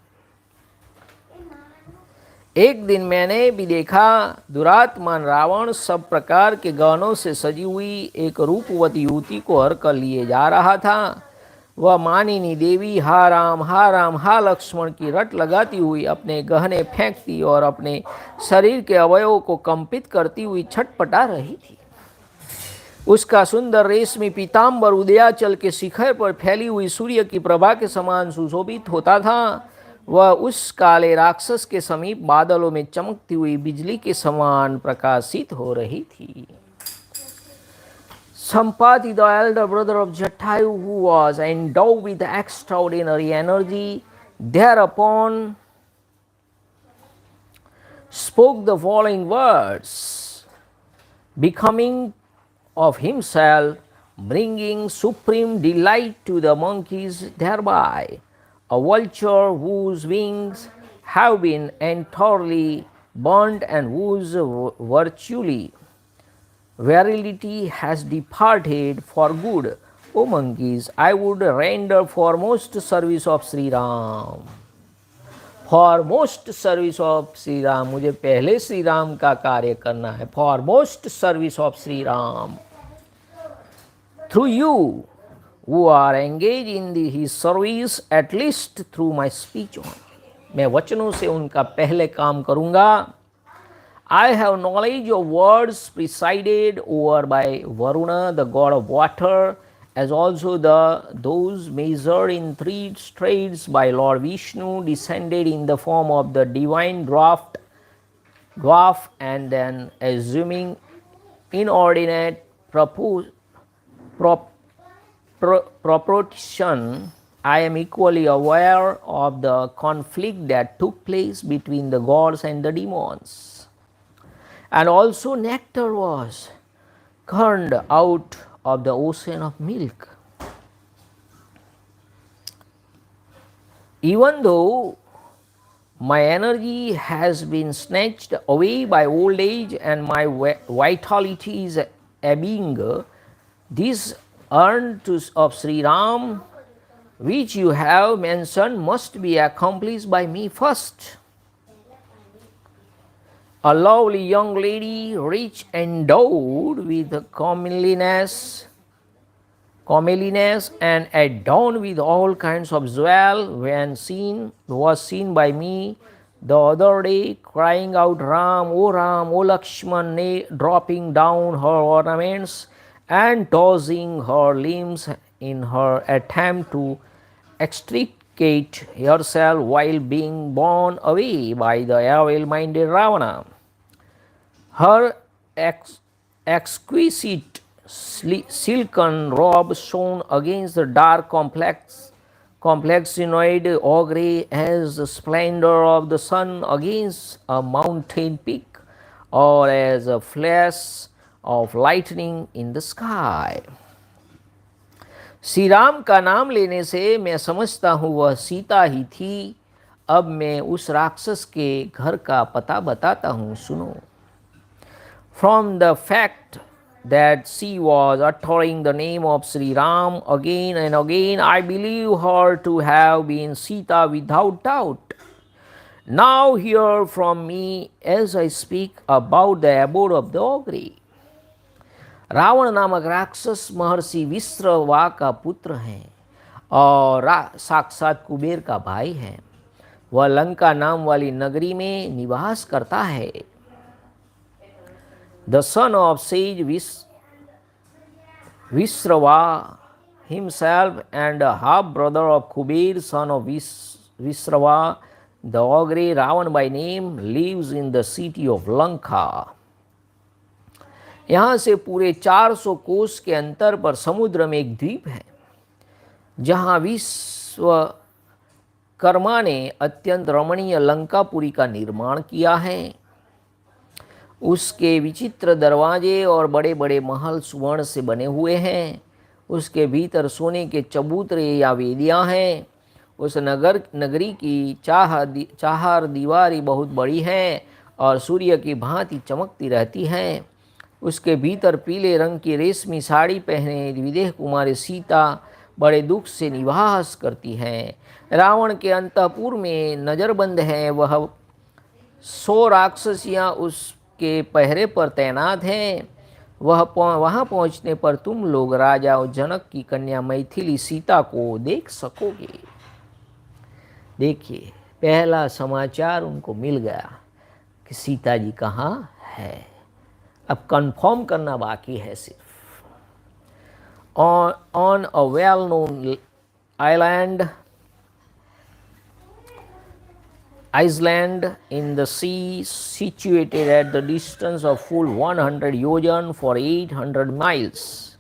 एक दिन मैंने भी देखा दुरात्मान रावण सब प्रकार के गहनों से सजी हुई एक रूपवती युवती को हर कर लिए जा रहा था। वह मानिनी देवी हा राम हा लक्ष्मण की रट लगाती हुई अपने गहने फेंकती और अपने शरीर के अवयवों को कंपित करती हुई छटपटा रही थी। उसका सुंदर रेशमी पीताम्बर उदयाचल के शिखर पर फैली हुई सूर्य की प्रभा के समान सुशोभित होता था। वह उस काले राक्षस के समीप बादलों में चमकती हुई बिजली के समान प्रकाशित हो रही थी। Sampati, the elder brother of Jatayu, who was endowed with extraordinary energy, thereupon spoke the following words, becoming of himself, bringing supreme delight to the monkeys thereby. A vulture whose wings have been entirely burnt and whose virtually virility has departed for good. O monkeys, I would render foremost service of Sri Ram. Foremost service of Sri Ram, मुझे पहले श्री राम का कार्य करना है. Foremost service of Sri Ram. Through you who are engaged in his service, at least through my speech only. मैं वचनों से उनका पहले काम करूँगा. I have knowledge of words presided over by Varuna, the god of water, as also those measured in 3 straits by Lord Vishnu, descended in the form of the divine dwarf, and then assuming inordinate proportion, I am equally aware of the conflict that took place between the gods and the demons. And also nectar was churned out of the ocean of milk. Even though my energy has been snatched away by old age and my vitality is ebbing, this errand of Sri Ram, which you have mentioned, must be accomplished by me first. A lovely young lady, rich endowed with comeliness and adorned with all kinds of jewel, was seen by me the other day, crying out, Ram, O Lakshman, dropping down her ornaments and tossing her limbs in her attempt to extricate herself while being borne away by the evil-minded Ravana. Her exquisite silken robe shone against the dark complexinoid ogre as the splendor of the sun against a mountain peak, or as a flash of lightning in the sky. Shri Ram का नाम लेने से मैं समझता हूँ वह सीता ही थी. अब मैं उस राक्षस के घर का पता बताता हूँ, सुनो. From the fact that she was uttering the name of Sri Ram again and again, I believe her to have been Sita without doubt. Now hear from me as I speak about the abode of the ogre. Ravan नामक राक्षस महर्षि विश्रवा का पुत्र है और साक्षात कुबेर का भाई है. वह लंका नाम वाली नगरी में निवास करता है. The son of sage Vishrava himself and a half brother of Kuber, son of Vishrava, the ogre Ravan by name, lives in the city of Lanka. यहाँ से पूरे 400 कोस के अंतर पर समुद्र में एक द्वीप है जहाँ विश्वकर्मा ने अत्यंत रमणीय लंकापुरी का निर्माण किया है. उसके विचित्र दरवाजे और बड़े बड़े महल सुवर्ण से बने हुए हैं. उसके भीतर सोने के चबूतरे या वेदियाँ हैं। उस नगरी की चार दीवारी बहुत बड़ी हैं और सूर्य की भांति चमकती रहती हैं। उसके भीतर पीले रंग की रेशमी साड़ी पहने विदेह कुमारी सीता बड़े दुख से निवास करती हैं। रावण के अंतपुर में नज़रबंद हैं। वह 100 राक्षसियाँ उसके पहरे पर तैनात हैं। वहाँ पहुँचने पर तुम लोग राजा और जनक की कन्या मैथिली सीता को देख सकोगे। देखिए, पहला समाचार उनको मिल गया कि सीता जी कहाँ है। अब कंफर्म करना बाकी है सिर्फ। On a well known island in the sea, situated at the distance of full 100 yojan for 800 miles.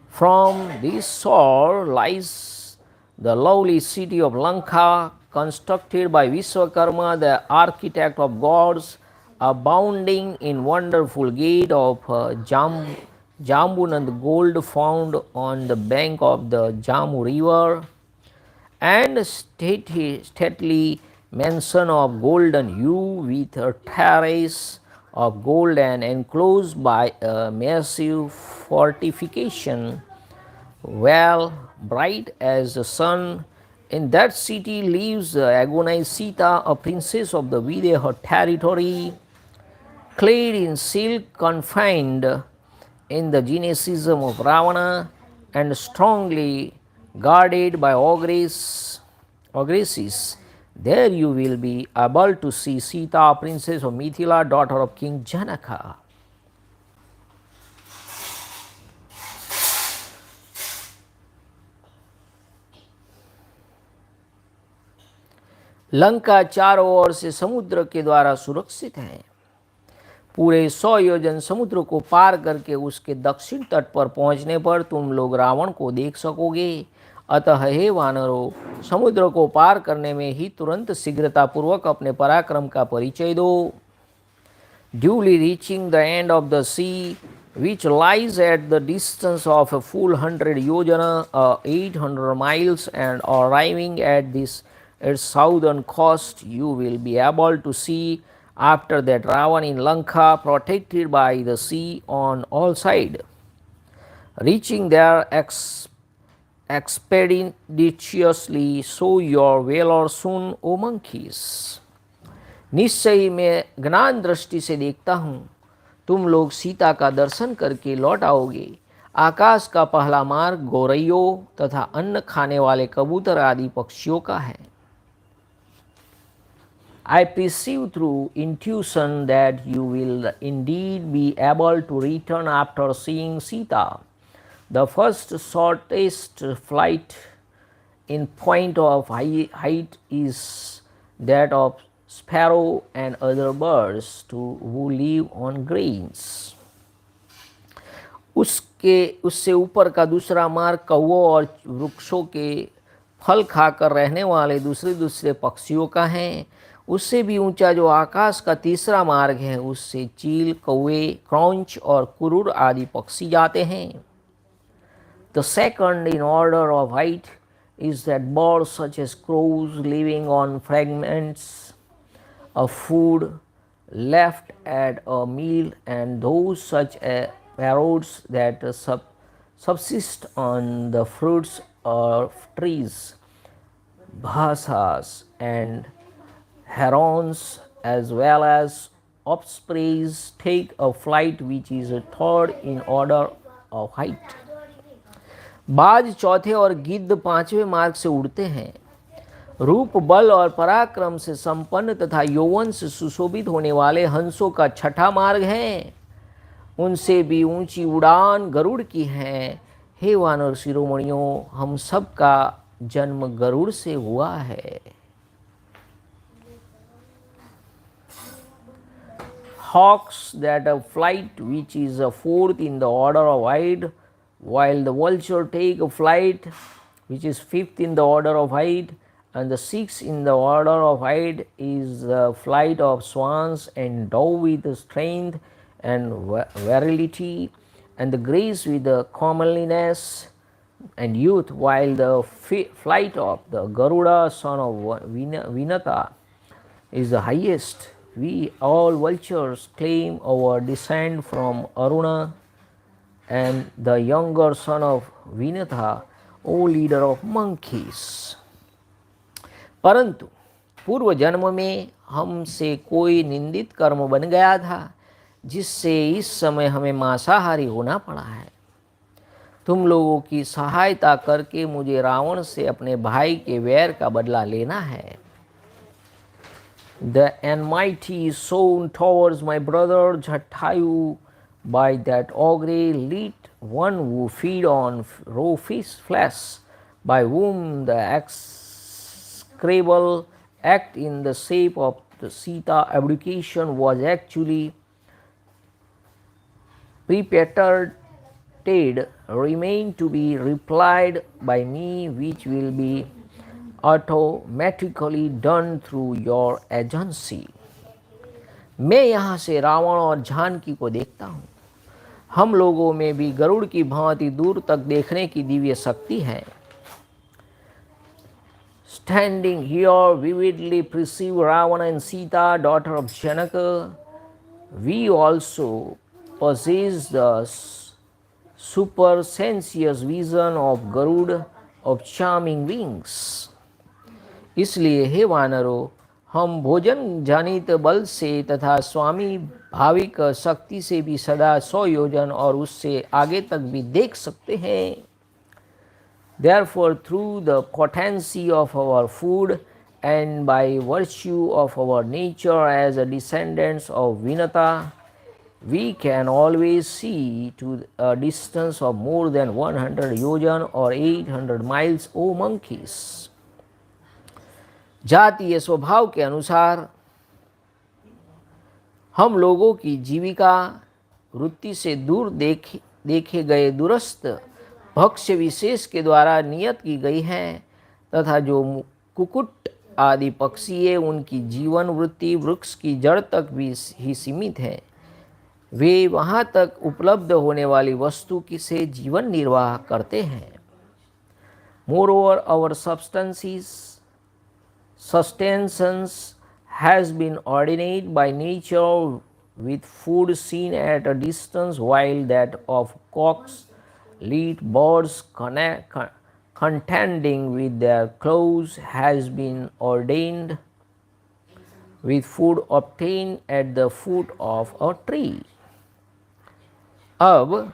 From this shore lies the lovely city of Lanka, constructed by Vishwakarma, the architect of gods, abounding in wonderful gate of Jambunand gold found on the bank of the Jammu river, and stately mansion of golden hue with a terrace of gold and enclosed by a massive fortification, well bright as the sun. In that city lives the agonized Sita, a princess of the Videha territory, clad in silk, confined in the gynocism of Ravana, and strongly guarded by ogresses. There you will be able to see Sita, princess of Mithila, daughter of King Janaka. Lanka चारों ओर से समुद्र के द्वारा सुरक्षित है। पूरे 100 योजन समुद्र को पार करके उसके दक्षिण तट पर पहुंचने पर तुम लोग रावण को देख सकोगे। अतः हे वानरों, समुद्र को पार करने में ही तुरंत शीघ्रतापूर्वक अपने पराक्रम का परिचय दो। Duly reaching the end of the sea, which lies at the distance of a full 100 yojana, 800 miles, and arriving at its southern coast, you will be able to see after that Ravan in Lanka, protected by the sea on all sides. Reaching there expeditiously, show your valor soon, O monkeys. निश्चय ही मैं ज्ञान दृष्टि से देखता हूँ, तुम लोग सीता का दर्शन करके लौट आओगे। आकाश का पहला मार्ग गौरैयों तथा अन्न खाने वाले कबूतर आदि पक्षियों का है। I perceive through intuition that you will indeed be able to return after seeing Sita. The first shortest flight in point of height is that of sparrow and other birds who live on grains. उससे ऊपर का दूसरा मार्ग कौवों और वृक्षों के फल खाकर रहने वाले दूसरे पक्षियों का है। उससे भी ऊंचा जो आकाश का तीसरा मार्ग है, उससे चील, कौवे, क्रौंच और कुरुर आदि पक्षी जाते हैं। The second in order of height is that birds such as crows living on fragments of food left at a meal, and those such as parrots that subsist on the fruits of trees, bhasas and herons, as well as ospreys, take a flight which is a third in order of height. बाज चौथे और गिद्ध पांचवें मार्ग से उड़ते हैं। रूप, बल और पराक्रम से संपन्न तथा यौवन से सुशोभित होने वाले हंसों का छठा मार्ग है। उनसे भी ऊंची उड़ान गरुड़ की है। हे वानर शिरोमणियों, हम सब का जन्म गरुड़ से हुआ है। Hawks that a flight which is a fourth in the order of height, while the vulture take a flight which is fifth in the order of height, and the sixth in the order of height is the flight of swans, endowed with strength and virility, and the grace with the comeliness and youth, while the flight of the Garuda, son of Vinata, is the highest. We all vultures claim our descent from Aruna and the younger son of Vinatha, O leader of monkeys. परंतु पूर्व जन्म में हमसे कोई निंदित कर्म बन गया था, जिससे इस समय हमें मांसाहारी होना पड़ा है। तुम लोगों की सहायता करके मुझे रावण से अपने भाई के वैर का बदला लेना है। The enmity is sown towards my brother Jatayu by that ogre lead one who feed on raw fish flesh, by whom the execrable act in the shape of the Sita abdication was actually perpetrated, remain to be replied by me, which will be automatically done through your agency. मैं यहाँ से रावण और जानकी को देखता हूँ। हम लोगों में भी गरुड़ की भांति दूर तक देखने की दिव्य शक्ति है। Standing here, vividly perceive Ravana and Sita, daughter of Janaka. We also possess the supersensuous vision of Garuda of charming wings. इसलिए हे वानरों, हम भोजन जनित बल से तथा स्वामी भाविक शक्ति से भी सदा 100 योजन और उससे आगे तक भी देख सकते हैं। Therefore, through the potency of our food and by virtue of our nature as a descendants of Vinata, we can always see to a distance of more than 100 yojan or 800 miles, O monkeys. जातीय स्वभाव के अनुसार हम लोगों की जीविका वृत्ति से दूर देखे गए दूरस्थ भक्ष्य विशेष के द्वारा नियत की गई है, तथा जो कुकुट आदि पक्षी है उनकी जीवन वृत्ति वृक्ष की जड़ तक भी ही सीमित है। वे वहाँ तक उपलब्ध होने वाली वस्तु की से जीवन निर्वाह करते हैं। Moreover, our sustenance has been ordained by nature with food seen at a distance, while that of cocks, lead birds contending with their claws has been ordained with food obtained at the foot of a tree. अब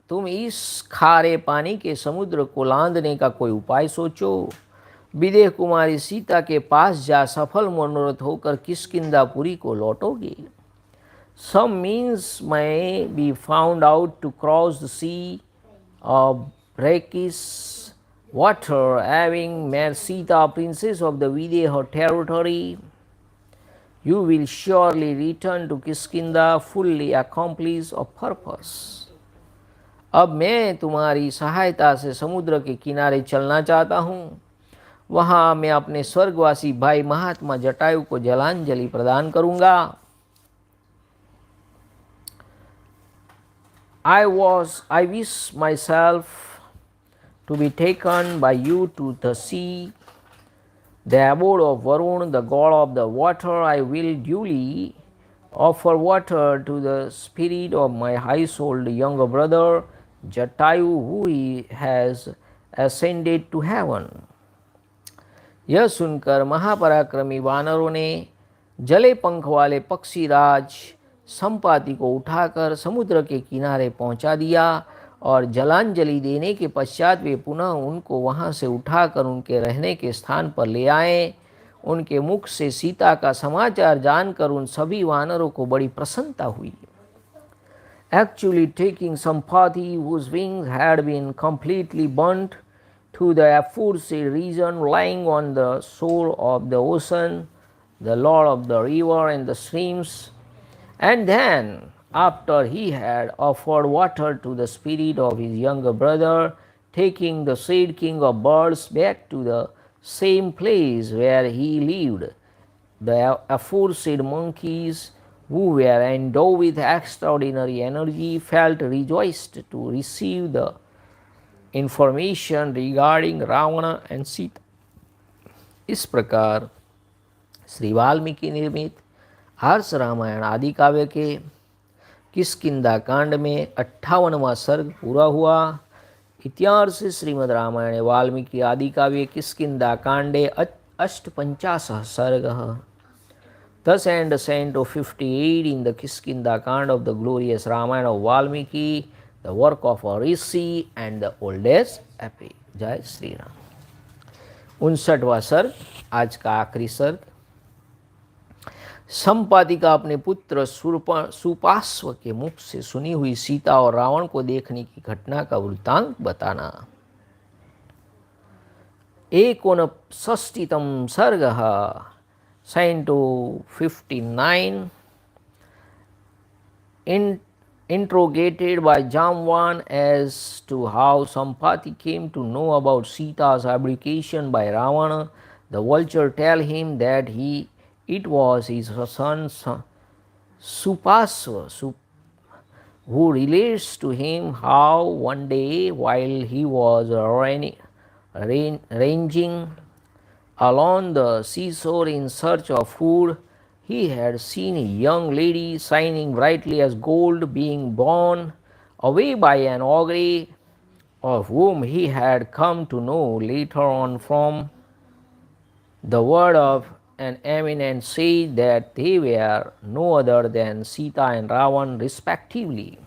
तुम इस खारे पानी के समुद्र को लांघने का कोई उपाय सोचो। विदेह कुमारी सीता के पास जा सफल मनोरथ होकर किष्किंधापुरी को लौटोगे। Some means may be found out to cross the sea of brackish water, having made Sita princess of the Videha territory. You will surely return to Kiskindha fully accomplished of purpose. अब मैं तुम्हारी सहायता से समुद्र के किनारे चलना चाहता हूँ। वहाँ मैं अपने स्वर्गवासी भाई महात्मा जटायु को जलांजलि प्रदान करूँगा। I wish myself to be taken by you to the sea, the abode of Varun, the god of the water. I will duly offer water to the spirit of my high-souled younger brother Jatayu, who has ascended to heaven. यह सुनकर महापराक्रमी वानरों ने जले पंख वाले पक्षीराज संपाति को उठाकर समुद्र के किनारे पहुंचा दिया, और जलांजलि देने के पश्चात वे पुनः उनको वहां से उठाकर उनके रहने के स्थान पर ले आए। उनके मुख से सीता का समाचार जानकर उन सभी वानरों को बड़ी प्रसन्नता हुई। Actually taking Sampati, whose wings had been completely burnt, to the aforesaid region lying on the shore of the ocean, the lord of the river and the streams, and then, after he had offered water to the spirit of his younger brother, taking the said king of birds back to the same place where he lived, The aforesaid monkeys, who were endowed with extraordinary energy, felt rejoiced to receive the information regarding Ravan and Sita. इस प्रकार श्री वाल्मीकि निर्मित हर्ष रामायण आदि काव्य के किष्किंधा कांड में 58वां सर्ग पूरा हुआ। इतिहास श्रीमद् रामायणे वाल्मीकि आदि काव्ये किष्किंधा कांडे अष्टपञ्चाशः सर्गः। Thus end the Canto 58 in the Kiskindha Kand of the glorious Ramayana of Valmiki, the work of a rishi and the oldest epic. जय श्री राम। 59वां सर्ग, आज का आखिरी सर्ग। संपाति का अपने पुत्र सुपार्श्व के मुख से सुनी हुई सीता और रावण को देखने की घटना का वृत्तांत बताना। 59तम सर्गः, Canto 59, interrogated by Jamvan as to how Sampati came to know about Sita's abdication by Ravana. The vulture tell him that it was his son Supswa who relates to him how one day while he was ranging along the seashore in search of food, he had seen a young lady shining brightly as gold being borne away by an ogre, of whom he had come to know later on from the word of an eminent sage that they were no other than Sita and Ravan respectively.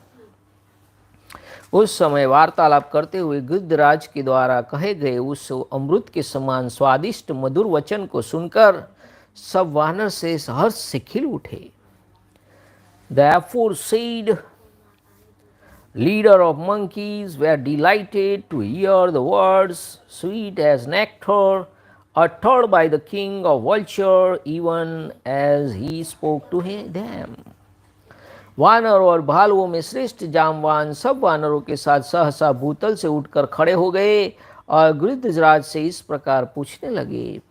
उस समय वार्तालाप करते हुए गिद्धराज के द्वारा कहे गए उस अमृत के समान स्वादिष्ट मधुर वचन को सुनकर सब वानर से हर्ष से खिल उठे। The aforesaid leader of monkeys were delighted to hear the words sweet as nectar uttered by the king of vulture, even as he spoke to them. वानर और भालुओं में श्रेष्ठ जामवान सब वानरों के साथ सहसा भूतल से उठकर खड़े हो गए और गिद्धराज से इस प्रकार पूछने लगे।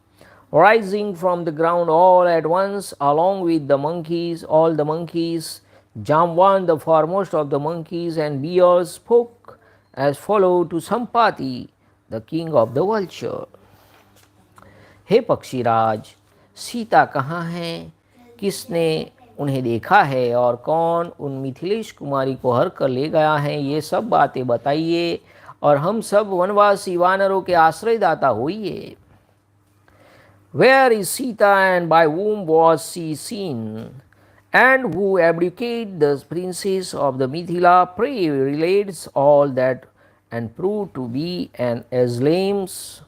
Rising from the ground all at once, along with the monkeys, all the monkeys, Jamvan, the foremost of the monkeys and bears, spoke as follows to Sampati, the king of the vulture. हे पक्षीराज, सीता कहाँ है? किसने उन्हें देखा है और कौन उन मिथिलेश कुमारी को हर कर ले गया है? ये सब बातें बताइए और हम सब वनवासी वानरों के आश्रयदाता होइए। Where is Sita and by whom was she seen? And who abdicated the princess of the Mithila? Pray relates all that and prove to be an asylums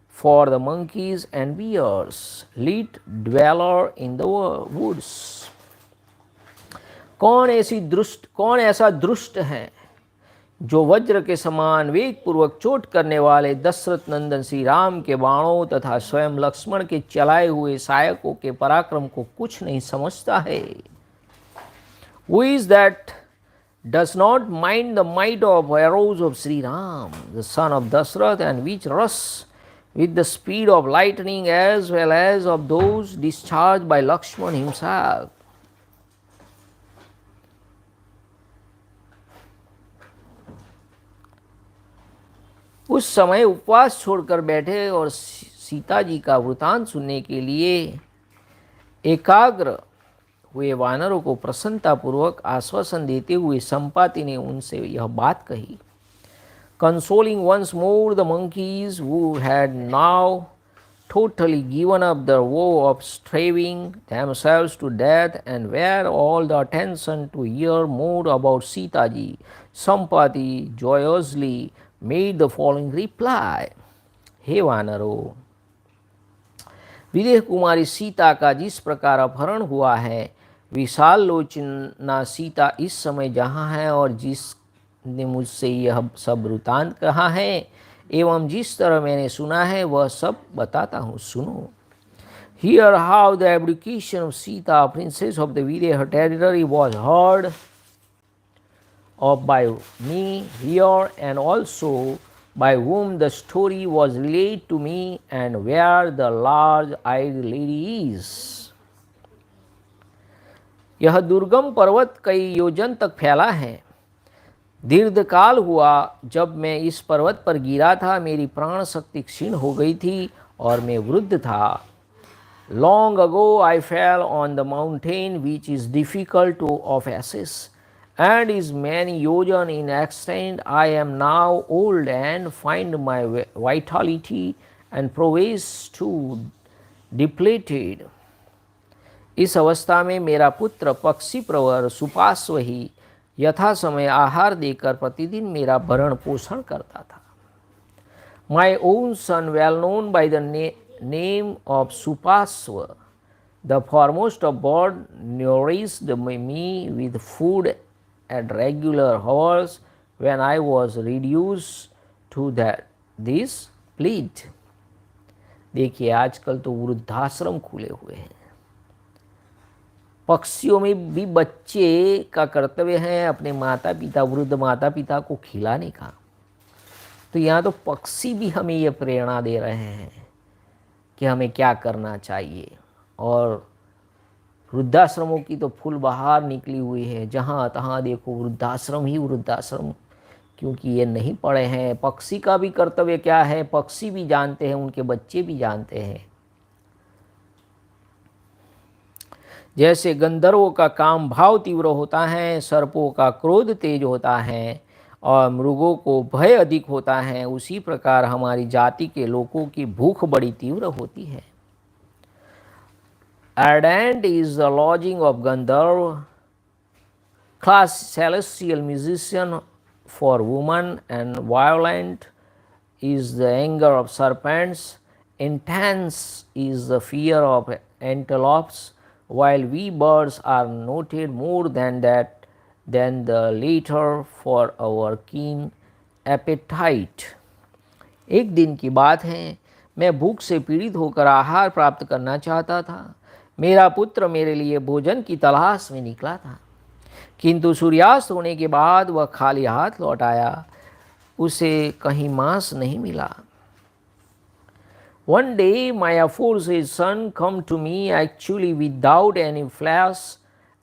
for the monkeys and bears, lit dweller in the woods. कौन ऐसा दुष्ट है जो वज्र के समान वेग पूर्वक चोट करने वाले दशरथ नंदन श्री राम के बाणों तथा स्वयं लक्ष्मण के चलाए हुए सहायकों के पराक्रम को कुछ नहीं समझता है? Who is that does not mind the might of arrows of Sri Ram, the son of Dashrath, and which rush with the speed of lightning as well as of those discharged by Lakshman himself? उस समय उपवास छोड़कर बैठे और सीता जी का वृतांत सुनने के लिए एकाग्र हुए वानरों को प्रसन्नतापूर्वक आश्वासन देते हुए संपाति ने उनसे यह बात कही। Consoling once more the monkeys who had now totally given up the woe of starving themselves to death and were all the attention to hear more about Sita ji, Sampati joyously made the following reply. हे वानरों, विदेह कुमारी सीता का जिस प्रकार अपहरण हुआ है, विशाल लोचना सीता इस समय जहाँ है और जिसने मुझसे यह सब वृतांत कहा है एवं जिस तरह मैंने सुना है वह सब बताता हूँ, सुनो। Hear how the abdication of Sita, princess of the Videha territory, was heard of by me here, and also by whom the story was related to me, and where the large-eyed lady is. यह दुर्गम पर्वत कई योजन तक फैला है। दीर्घकाल हुआ जब मैं इस पर्वत पर गिरा था, मेरी प्राण शक्ति क्षीण हो गई थी और मैं वृद्ध था। Long ago I fell on the mountain which is difficult to of access and is many yojan in extent. I am now old and find my vitality and prowess too depleted. इस अवस्था में मेरा पुत्र पक्षी प्रवर सुपार्श्व ही यथा समय आहार देकर प्रतिदिन मेरा भरण पोषण करता था। My own son, well known by the name of Supswa, the foremost of birds, nourished me with food at regular hours when I was reduced to this plight. देखिए आजकल तो वृद्धाश्रम खुले हुए हैं। पक्षियों में भी बच्चे का कर्तव्य है अपने माता पिता, वृद्ध माता पिता को खिलाने का। तो यहाँ तो पक्षी भी हमें ये प्रेरणा दे रहे हैं कि हमें क्या करना चाहिए। और वृद्धाश्रमों की तो फुल बहार निकली हुई है, जहाँ तहाँ देखो वृद्धाश्रम ही वृद्धाश्रम, क्योंकि ये नहीं पढ़े हैं। पक्षी का भी कर्तव्य क्या है, पक्षी भी जानते हैं, उनके बच्चे भी जानते हैं। जैसे गंधर्वों का काम भाव तीव्र होता है, सर्पों का क्रोध तेज होता है और मृगों को भय अधिक होता है, उसी प्रकार हमारी जाति के लोगों की भूख बड़ी तीव्र होती है। Ardent is the lodging of Gandharv, class celestial musician for women, and violent is the anger of serpents. Intense is the fear of antelopes, while we birds are noted more than the latter for our keen appetite. एक दिन की बात है, मैं भूख से पीड़ित होकर आहार प्राप्त करना चाहता था। मेरा पुत्र मेरे लिए भोजन की तलाश में निकला था, किंतु सूर्यास्त होने के बाद वह खाली हाथ लौट आया, उसे कहीं मांस नहीं मिला। One day my aforesaid son come to me actually without any flesh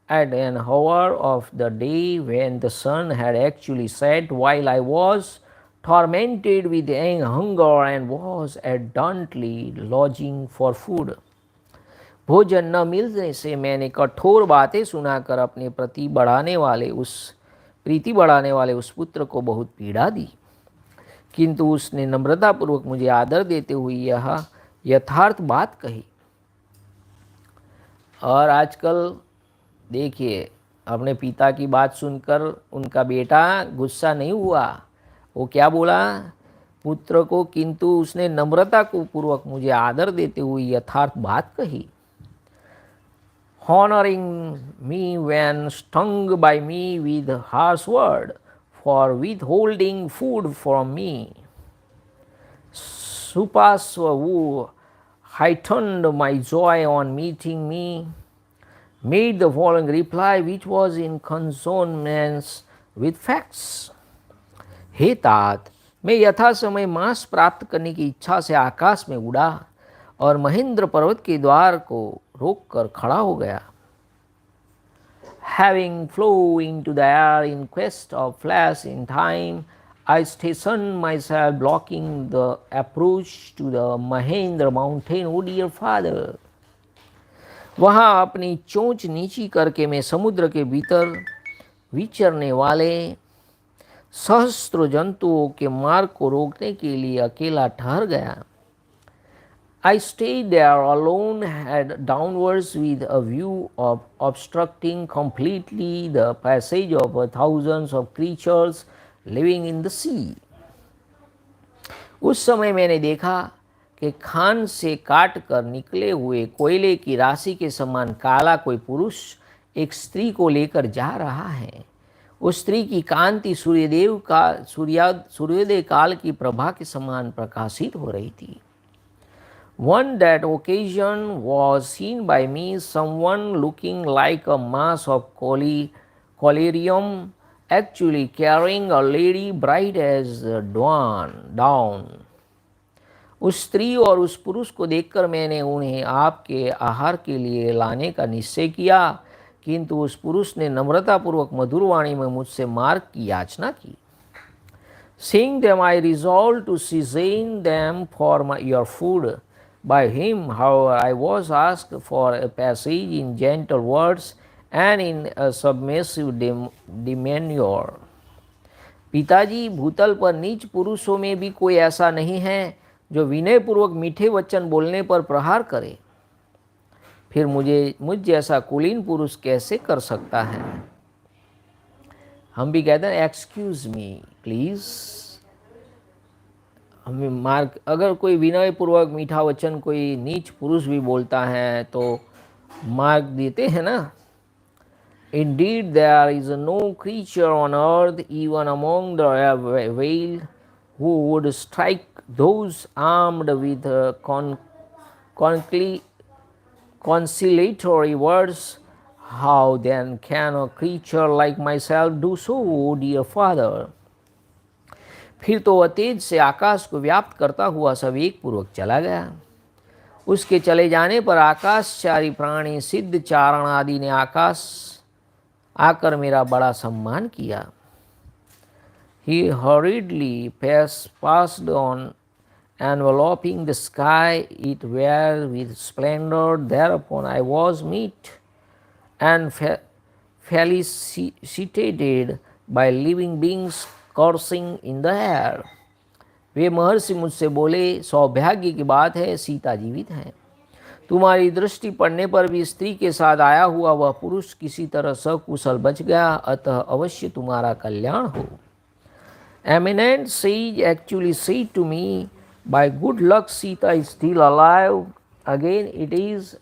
at an hour of the day when the sun had actually set, while I was tormented with hunger and was ardently longing for food. भोजन न मिलने से मैंने कठोर बातें सुनाकर अपने प्रीति बढ़ाने वाले उस पुत्र को बहुत पीड़ा दी, किंतु उसने नम्रतापूर्वक मुझे आदर देते हुए यह यथार्थ बात कही। और आजकल देखिए, अपने पिता की बात सुनकर उनका बेटा गुस्सा नहीं हुआ, वो क्या बोला पुत्र को, किंतु उसने नम्रता को पूर्वक मुझे आदर देते हुए यथार्थ बात कही। Honoring me when stung by me with harsh word for withholding food from me. Supswa, who heightened my joy on meeting me, made the following reply which was in consonance with facts. हे तात, मैं यथा समय मांस प्राप्त करने की इच्छा से आकाश में उड़ा और महेंद्र पर्वत के द्वार को रोककर खड़ा हो गया। Having flown into the air in quest of flesh in time, I stationed myself blocking the approach to the Mahendra mountain. O dear father, वहाँ अपनी चोंच नीची करके मैं समुद्र के भीतर विचरने वाले सहस्त्रों जंतुओं के मार्ग को रोकने के लिए अकेला ठहर गया। I stayed there alone, head downwards, with a view of obstructing completely the passage of thousands of creatures living in the sea. उस समय मैंने देखा कि खान से काट कर निकले हुए कोयले की राशि के समान काला कोई पुरुष एक स्त्री को लेकर जा रहा है। उस स्त्री की कांति सूर्योदय काल की प्रभा के समान प्रकाशित हो रही थी। On that occasion was seen by me someone looking like a mass of collyrium, actually carrying a lady bright as dawn. उस स्त्री और उस पुरुष को देखकर मैंने उन्हें आपके आहार के लिए लाने का निश्चय किया, किंतु उस पुरुष ने नम्रतापूर्वक मधुर वाणी में मुझसे मार्ग की याचना की। Seeing them, I resolved to season them for your food. By him, however, I was asked for a passage in gentle words and in a submissive demeanor. पिताजी, भूतल पर नीच पुरुषों में भी कोई ऐसा नहीं है जो विनयपूर्वक मीठे वचन बोलने पर प्रहार करे। फिर मुझ जैसा कुलीन पुरुष कैसे कर सकता है। हम भी कहते हैं एक्सक्यूज मी प्लीज। हमें मार्ग, अगर कोई विनय पूर्वक मीठा वचन कोई नीच पुरुष भी बोलता है तो मार्ग देते हैं ना। Indeed, there is no creature on earth, even among the veiled, who would strike those armed with conciliatory words. How then can a creature like myself do so, dear father? फिर तो वह तेज से आकाश को व्याप्त करता हुआ सवेग पूर्वक चला गया। उसके चले जाने पर आकाशचारी प्राणी सिद्ध चारण आदि ने आकाश आकर मेरा बड़ा सम्मान किया। He hurriedly passed on, enveloping the sky it were with splendor. Thereupon I was met and felicitated by living beings cursing in the air. वे महर्षि मुझसे बोले, सौभाग्य की बात है, सीता जीवित है। तुम्हारी दृष्टि पड़ने पर भी स्त्री के साथ आया हुआ वह पुरुष किसी तरह सकुशल बच गया, अतः अवश्य तुम्हारा कल्याण हो। Eminent sage actually said to me, by good luck Sita is still alive. Again, it is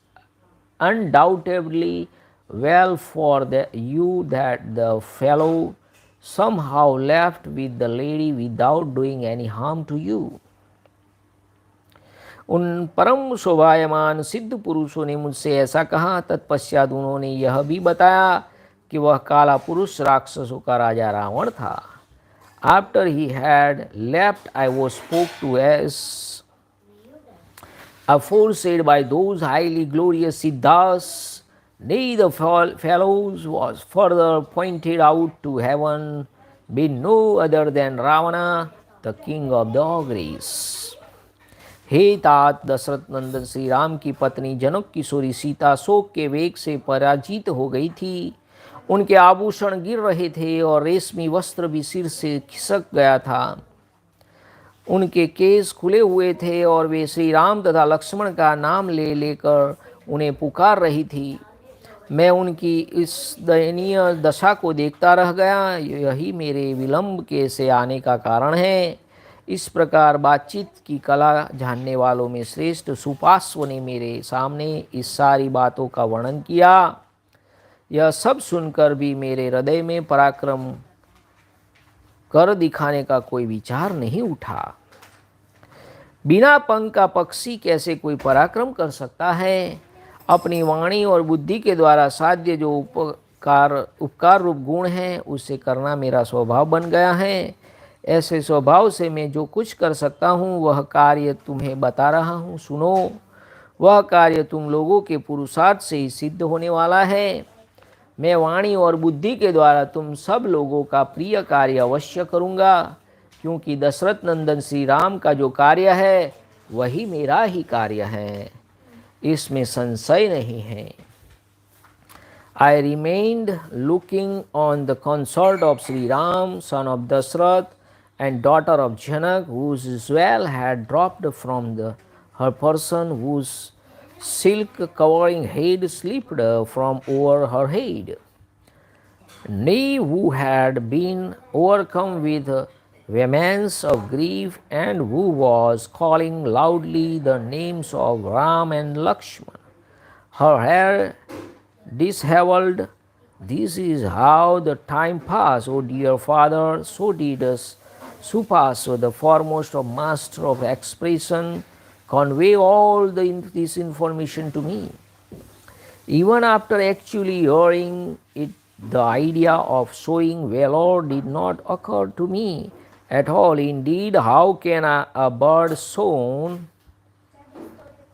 undoubtedly well for you that the fellow somehow left with the lady without doing any harm to you. उन परम शोभायमान सिद्ध पुरुषों ने मुझसे ऐसा कहा। तत्पश्चात उन्होंने यह भी बताया कि वह काला पुरुष राक्षसों का राजा रावण था। After he had left, I was spoke to as aforesaid by those highly glorious Siddhas. Nay, the fellows was further pointed out to heaven, being no other than Ravana, the king of the ogres. हे तात, दशरथ नंदन श्री राम की पत्नी जनक किशोरी सीता शोक के वेग से पराजित हो गई थी। उनके आभूषण गिर रहे थे और रेशमी वस्त्र भी सिर से खिसक गया था। उनके केस खुले हुए थे और वे श्री राम तथा लक्ष्मण का नाम ले लेकर उन्हें पुकार रही थी। मैं उनकी इस दयनीय दशा को देखता रह गया। यही मेरे विलंब के से आने का कारण है। इस प्रकार बातचीत की कला जानने वालों में श्रेष्ठ सुपार्श्व ने मेरे सामने इस सारी बातों का वर्णन किया। यह सब सुनकर भी मेरे हृदय में पराक्रम कर दिखाने का कोई विचार नहीं उठा। बिना पंख का पक्षी कैसे कोई पराक्रम कर सकता है। अपनी वाणी और बुद्धि के द्वारा साध्य जो उपकार रूप गुण है उसे करना मेरा स्वभाव बन गया है। ऐसे स्वभाव से मैं जो कुछ कर सकता हूँ वह कार्य तुम्हें बता रहा हूँ, सुनो। वह कार्य तुम लोगों के पुरुषार्थ से ही सिद्ध होने वाला है। मैं वाणी और बुद्धि के द्वारा तुम सब लोगों का प्रिय कार्य अवश्य करूँगा, क्योंकि दशरथ नंदन श्री राम का जो कार्य है वही मेरा ही कार्य है, इसमें संशय नहीं है। I remained looking on the consort of Sri Ram, son of Dashrath, and daughter of Janak, whose jewel had dropped from her person, whose silk covering head slipped from over her head. Nay, who had been overcome with vehemence of grief, and who was calling loudly the names of Ram and Lakshman. Her hair dishevelled. This is how the time passed, O dear father. So did Supswa, the foremost of master of expression, convey all this information to me. Even after actually hearing it, the idea of showing valor did not occur to me at all. Indeed, how can a bird shorn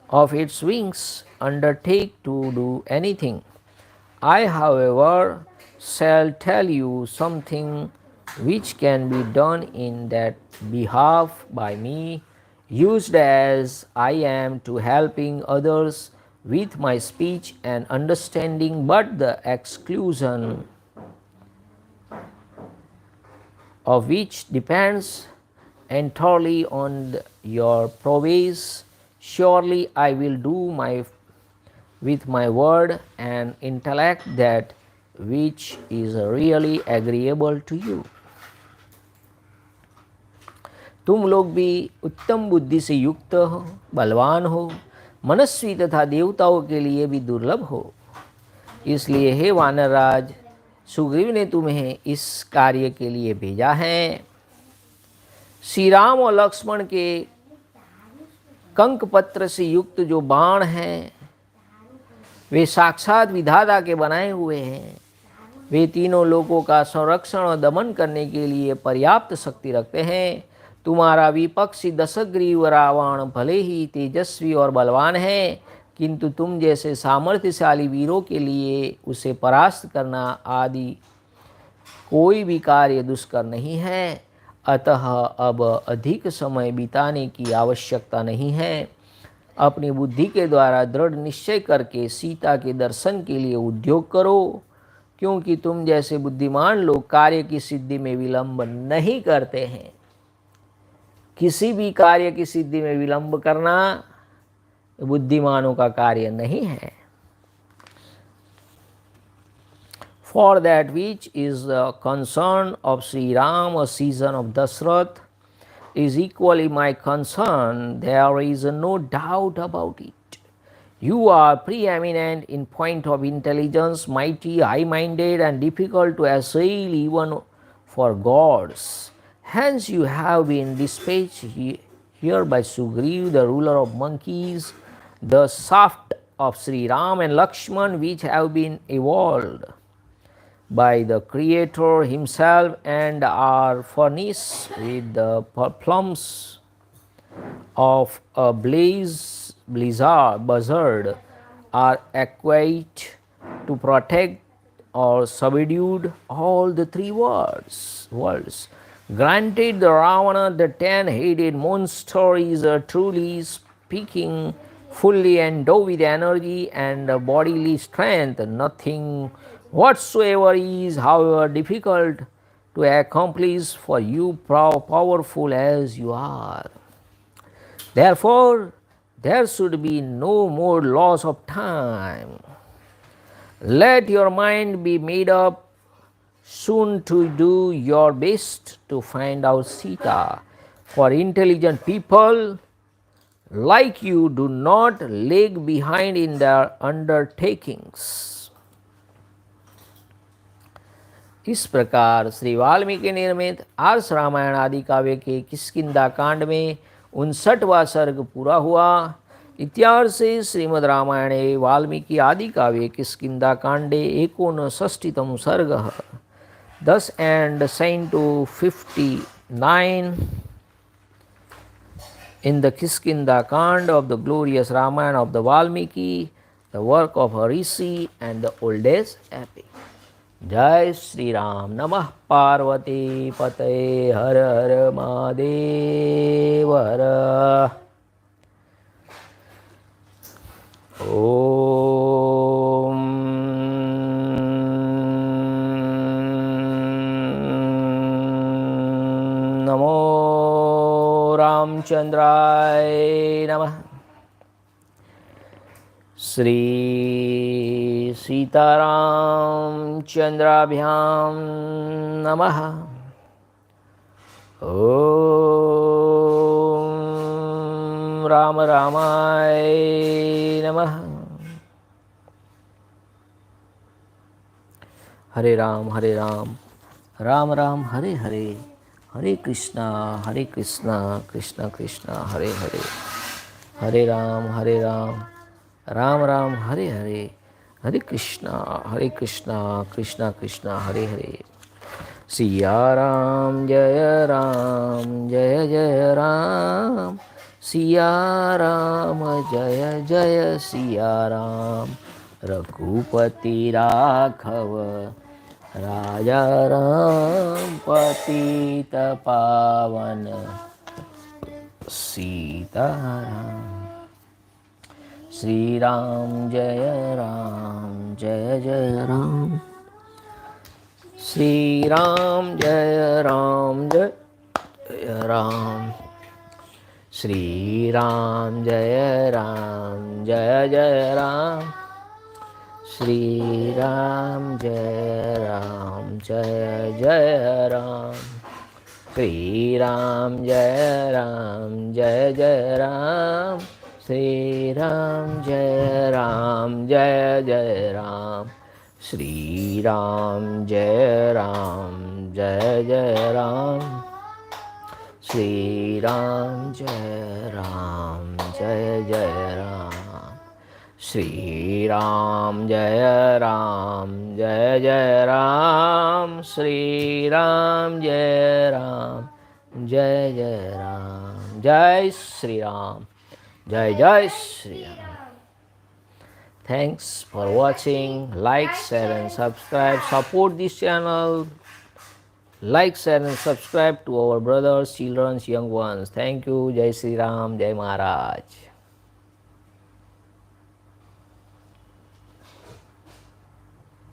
of its wings undertake to do anything? I, however, shall tell you something which can be done in that behalf by me, used as I am to helping others with my speech and understanding, but the exclusion of which depends entirely on your prowess. Surely I will do with my word and intellect that which is really agreeable to you. तुम लोग भी उत्तम बुद्धि से युक्त हो, बलवान हो, मनस्वी तथा देवताओं के लिए भी दुर्लभ हो। इसलिए हे वानरराज, सुग्रीव ने तुम्हें इस कार्य के लिए भेजा है। श्री राम और लक्ष्मण के कंक पत्र से युक्त जो बाण हैं वे साक्षात विधाता के बनाए हुए हैं। वे तीनों लोकों का संरक्षण और दमन करने के लिए पर्याप्त शक्ति रखते हैं। तुम्हारा विपक्षी दशग्रीव रावण भले ही तेजस्वी और बलवान है, किंतु तुम जैसे सामर्थ्यशाली वीरों के लिए उसे परास्त करना आदि कोई भी कार्य दुष्कर नहीं है। अतः अब अधिक समय बिताने की आवश्यकता नहीं है। अपनी बुद्धि के द्वारा दृढ़ निश्चय करके सीता के दर्शन के लिए उद्योग करो, क्योंकि तुम जैसे बुद्धिमान लोग कार्य की सिद्धि में विलंब नहीं करते हैं। किसी भी कार्य की सिद्धि में विलंब करना बुद्धिमानों का कार्य नहीं है। For that which is the concern of Shri Ram, a season of Dashrath, is equally my concern. There is no doubt about it. You are preeminent in point of intelligence, mighty, high-minded, and difficult to assail even for gods. Hence you have been dispatched here by Sugriv, the ruler of monkeys, the shaft of Sri Ram and Lakshman, which have been evolved by the Creator himself and are furnished with the plums of a buzzard, are equipped to protect or subdued all the three worlds. Granted, the Ravana, the 10-headed monster, is truly speaking fully endowed with energy and bodily strength. Nothing whatsoever is, however, difficult to accomplish for you, powerful as you are. Therefore, there should be no more loss of time. Let your mind be made up soon to do your best to find out Sita. For intelligent people like you do not lag behind in their undertakings. इस प्रकार श्री वाल्मीकि निर्मित आर्ष रामायण आदि काव्य के किष्किंधा कांड में 59वां सर्ग पूरा हुआ। इत्यार्षे श्रीमद् रामायणे वाल्मीकि आदि काव्ये किष्किंधा कांडे 59तम सर्गः। Thus ends Canto 59 in the Kiskindhakanda of the glorious Ramayana of the Valmiki, the work of a rishi and the oldest epic. जय श्री राम। नमः पार्वती पतये हर हर महादेव हर। ओम नमो रामचंद्राय नमः। श्री सीतारामचंद्राभ्यां नमः। ओम राम रामाय नमः। हरे राम राम राम हरे हरे, हरे कृष्णा कृष्णा कृष्णा हरे हरे, हरे राम राम राम हरे हरे, हरे कृष्णा कृष्णा कृष्णा हरे हरे। सिया राम जय राम, सिया राम जय सिया राम, रघुपति राघव राजा राम पतित पावन सीताराम। श्री राम जय जय राम। श्री राम जय राम। श्री राम जय राम। श्री राम जय राम। श्री राम जय राम। श्री राम जय राम। श्री राम जय राम। श्री राम जय राम। श्री राम जय राम। श्री राम जय राम। जय श्री राम। जय Shri Ram. Thanks for watching. Like, share and subscribe. Support this channel. Like, share and subscribe to our brothers, children, young ones. Thank you. Jai Sri Ram. Jai Maharaj.